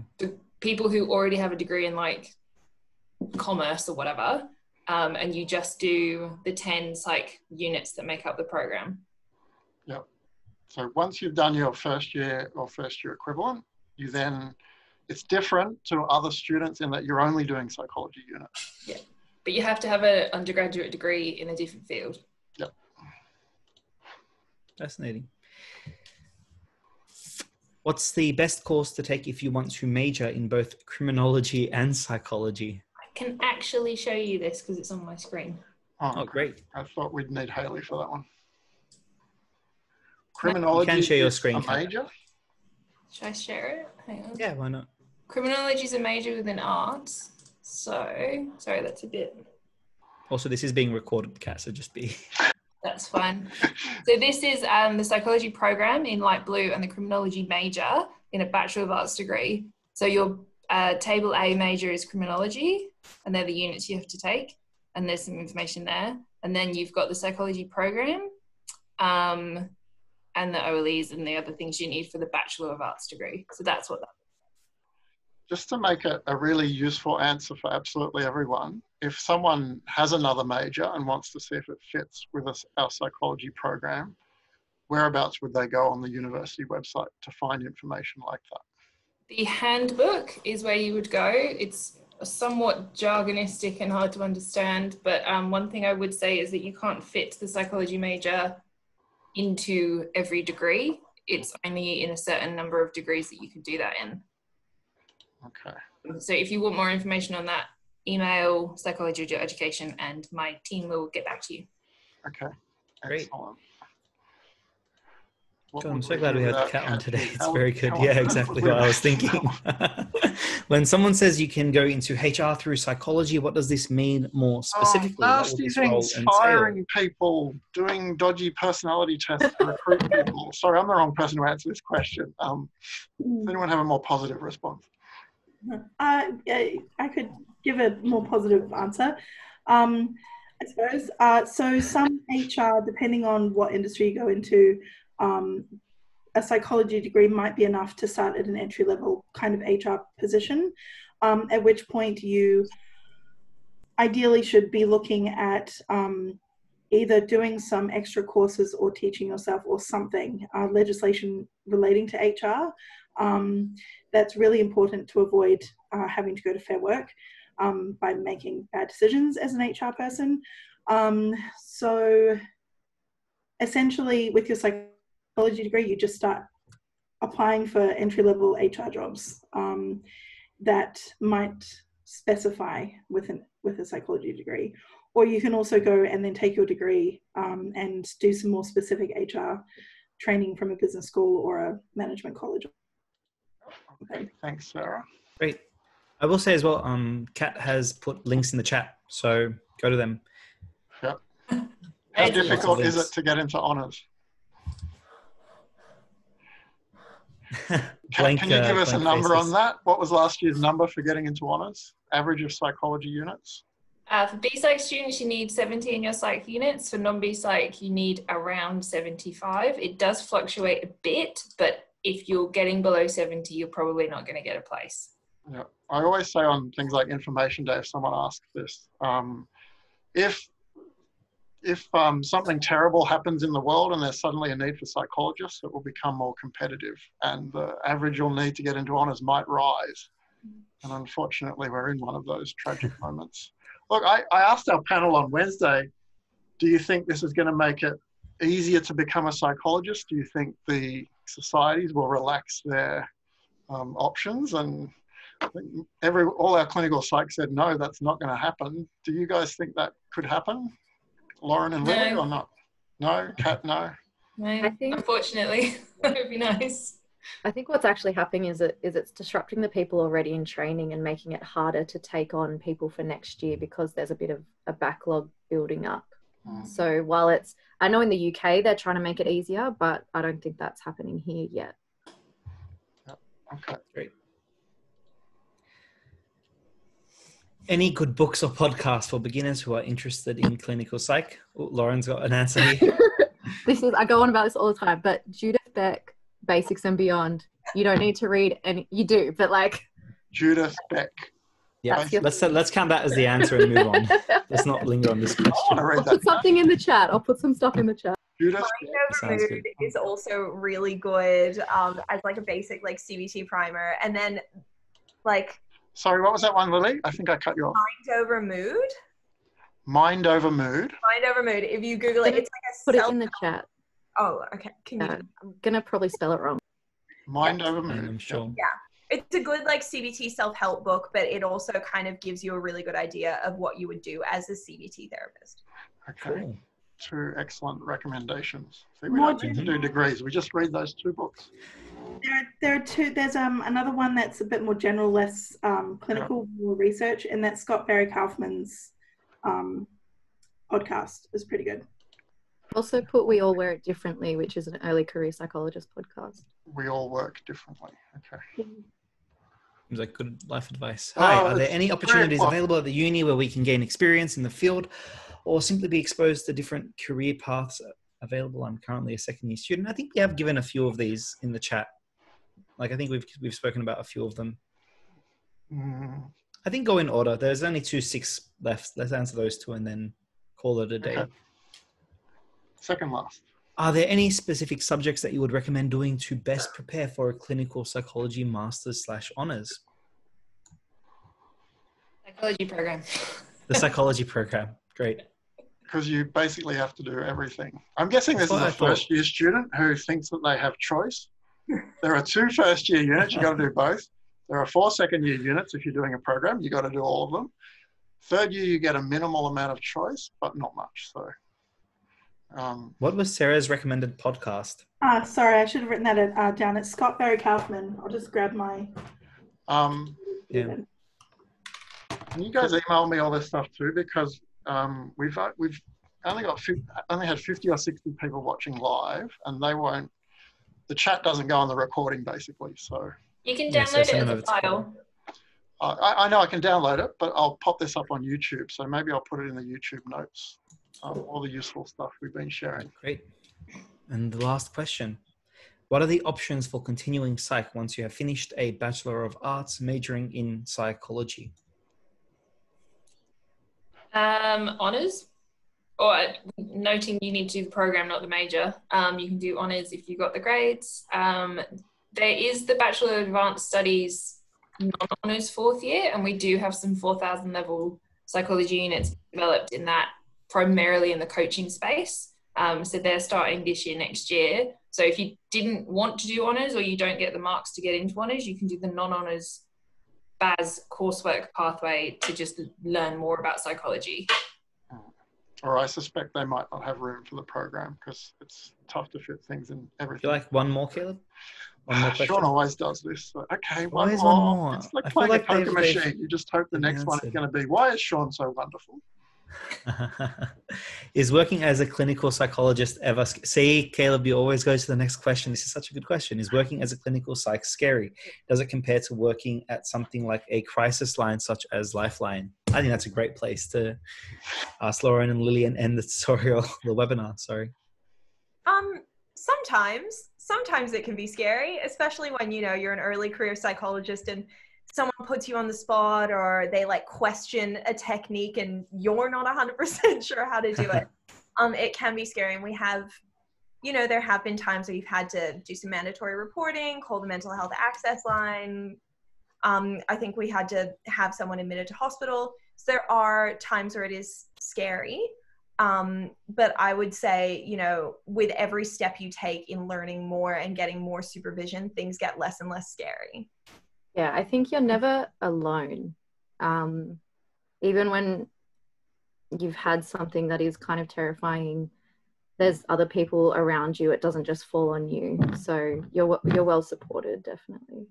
people who already have a degree in like commerce or whatever, and you just do the 10 psych units that make up the program. Yep. So once you've done your 1st year or 1st year equivalent, you then, it's different to other students in that you're only doing psychology units. Yeah, but you have to have an undergraduate degree in a different field. Yep. Fascinating. What's the best course to take if you want to major in both criminology and psychology? I can actually show you this because it's on my screen. Oh, great. I thought we'd need Hayley for that one. Criminology you can share your screen, is a major? Should I share it? Hang on. Yeah, why not? Criminology is a major within arts. So, sorry, that's a bit... Also, this is being recorded, Kat, so just be... That's fine. So this is the psychology program in light blue and the criminology major in a Bachelor of Arts degree. So your table A major is criminology, and they're the units you have to take, and there's some information there. And then you've got the psychology program and the OLEs and the other things you need for the Bachelor of Arts degree. So that's what that is. Just to make it a really useful answer for absolutely everyone, if someone has another major and wants to see if it fits with our psychology program, whereabouts would they go on the university website to find information like that? The handbook is where you would go. It's somewhat jargonistic and hard to understand, but one thing I would say is that you can't fit the psychology major into every degree. It's only in a certain number of degrees that you can do that in. Okay. So if you want more information on that, email Psychology Education and my team will get back to you. Okay. Great. Excellent. I'm so glad we had Kat on today. It's very good. Yeah, exactly what I was thinking. When someone says you can go into HR through psychology, what does this mean more specifically? Nasty things, firing people, doing dodgy personality tests to recruit people. Sorry, I'm the wrong person to answer this question. Does anyone have a more positive response? I could give a more positive answer, I suppose. So some HR, depending on what industry you go into, a psychology degree might be enough to start at an entry-level kind of HR position, at which point you ideally should be looking at either doing some extra courses or teaching yourself or something, legislation relating to HR. That's really important to avoid having to go to Fair Work by making bad decisions as an HR person. So essentially with your psychology degree, you just start applying for entry-level HR jobs that might specify with a psychology degree. Or you can also go and then take your degree and do some more specific HR training from a business school or a management college. Okay, thanks, Sarah. Great. I will say as well, Kat has put links in the chat, so go to them. Yep. How difficult is it to get into honours? Can you give us a number on that? What was last year's number for getting into honours? Average of psychology units? For B-Psych students, you need 70 in your psych units. For non-B-Psych, you need around 75. It does fluctuate a bit, but if you're getting below 70, you're probably not going to get a place. Yeah, I always say on things like information day, if someone asks this, if something terrible happens in the world and there's suddenly a need for psychologists, it will become more competitive, and the average you'll need to get into honours might rise. And unfortunately, we're in one of those tragic moments. Look, I asked our panel on Wednesday, do you think this is going to make it easier to become a psychologist? Do you think the societies will relax their options? And I think all our clinical psych said, no, that's not going to happen. Do you guys think that could happen? Lauren and Lily, or not? No? Kat, no? No, I think, unfortunately, that would be nice. I think what's actually happening is it's disrupting the people already in training and making it harder to take on people for next year because there's a bit of a backlog building up. So while I know in the UK they're trying to make it easier, but I don't think that's happening here yet. Yep. Okay, great. Any good books or podcasts for beginners who are interested in clinical psych? Oh, Lauren's got an answer here. I go on about this all the time, but Judith Beck, Basics and Beyond. You don't need to read any, you do, but like. Judith Beck. Yeah, let's count that as the answer and move on. Let's not linger on this question. I'll put something in the chat. I'll put some stuff in the chat. Judith Mind Over Mood is also really good as like a basic like CBT primer. And then like. Sorry, what was that one, Lily? I think I cut you off. Mind Over Mood. Mind Over Mood. Mind Over Mood. If you Google it, it's like a put it in the chat. Oh, okay. Can you? I'm gonna probably spell it wrong. Mind Over Mood. I'm sure. Yeah, it's a good like CBT self-help book, but it also kind of gives you a really good idea of what you would do as a CBT therapist. Okay. Cool. 2 excellent recommendations. See, we don't need to do degrees. We just read those 2 books. There are 2. There's another one that's a bit more general, less clinical, more research, and that's Barry Kaufman's podcast is pretty good. Also put We All Wear It Differently, which is an early career psychologist podcast. We all work differently. Okay. Seems like good life advice. Hi, are there any opportunities available at the uni where we can gain experience in the field or simply be exposed to different career paths available? I'm currently a second-year student. I think we have given a few of these in the chat. Like, I think we've spoken about a few of them. I think go in order. There's only 2-6 left. Let's answer those 2 and then call it a day. Okay. Second last. Are there any specific subjects that you would recommend doing to best prepare for a clinical psychology master's/honors? Psychology program. The psychology program. Great. Because you basically have to do everything. I'm guessing this is a first-year student who thinks that they have choice. There are 2 first-year units. You've got to do both. There are 4 second-year units. If you're doing a program, you've got to do all of them. Third year, you get a minimal amount of choice, but not much. So. What was Sarah's recommended podcast? Sorry, I should have written that down. It's Barry Kaufman. I'll just grab my. Yeah. Can you guys email me all this stuff too? Because we've only had 50 or 60 people watching live, and they won't. The chat doesn't go on the recording basically. So you can download it as a file. I know I can download it, but I'll pop this up on YouTube. So maybe I'll put it in the YouTube notes. All the useful stuff we've been sharing. Great. And the last question. What are the options for continuing psych once you have finished a Bachelor of Arts majoring in psychology? Honours, or noting you need to do the program, not the major. You can do honours if you got the grades. there is the Bachelor of Advanced Studies non-honours fourth year, and we do have some 4,000 level psychology units developed in that, primarily in the coaching space. So they're starting this year, next year. So if you didn't want to do honours or you don't get the marks to get into honours, you can do the non-honours BAS coursework pathway to just learn more about psychology. Or I suspect they might not have room for the program because it's tough to fit things in everything. You like one more, Caleb? One more question? Shaun always does this. So, okay, one Always more. one more. It's like I playing feel like a poker they've machine. You just hope the next one is going to be, why is Shaun so wonderful? Is working as a clinical psychologist ever... See, Caleb, you always go to the next question. This is such a good question. Is working as a clinical psych scary? Does it compare to working at something like a crisis line such as Lifeline? I think that's a great place to ask Lauren and Lily and end the tutorial, the webinar, sorry. Sometimes it can be scary, especially when, you know, you're an early career psychologist and someone puts you on the spot, or they like question a technique and you're not 100% sure how to do it. It can be scary. And we have, you know, there have been times where you've had to do some mandatory reporting, call the mental health access line. I think we had to have someone admitted to hospital. So there are times where it is scary. But I would say, you know, with every step you take in learning more and getting more supervision, things get less and less scary. Yeah, I think you're never alone. Even when you've had something that is kind of terrifying, there's other people around you. It doesn't just fall on you. So you're well supported, definitely.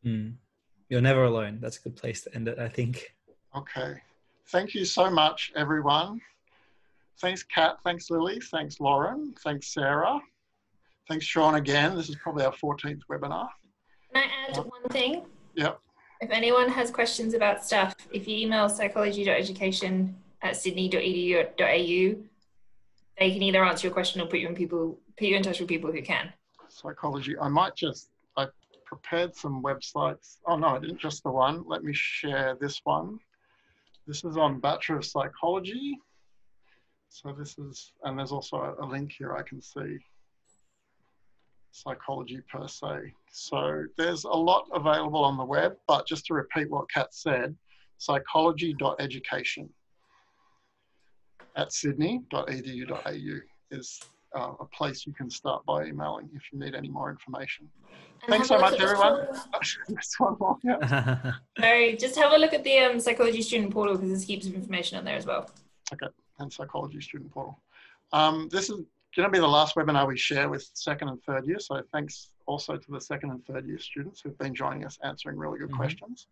You're never alone. That's a good place to end it, I think. Okay. Thank you so much, everyone. Thanks, Kat. Thanks, Lily. Thanks, Lauren. Thanks, Sarah. Thanks, Shaun, again. This is probably our 14th webinar. Can I add one thing? Yep. If anyone has questions about stuff, if you email psychology.education@sydney.edu.au, they can either answer your question or put you in touch with people who can. Psychology. I prepared some websites. Oh no, I didn't, just the one. Let me share this one. This is on Bachelor of Psychology. So this is, and there's also a link here I can see. Psychology per se. So there's a lot available on the web, but just to repeat what Kat said, psychology.education@sydney.edu.au is a place you can start by emailing if you need any more information. And thanks so much, everyone. This one more, yeah. Sorry, just have a look at the Psychology Student Portal because there's heaps of information on there as well. Okay, and Psychology Student Portal. This is going to be the last webinar we share with second and third year. So thanks also to the second and third year students who've been joining us, answering really good questions.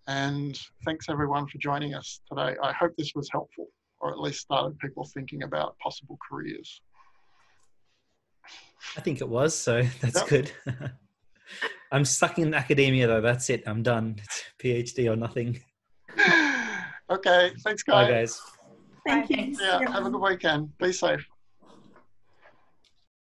And thanks everyone for joining us today. I hope this was helpful, or at least started people thinking about possible careers. I think it was, so that's good. I'm stuck in academia though, that's it, I'm done. It's PhD or nothing. Okay, thanks guys. Bye guys. Thank you. Yeah, have a good weekend. Be safe.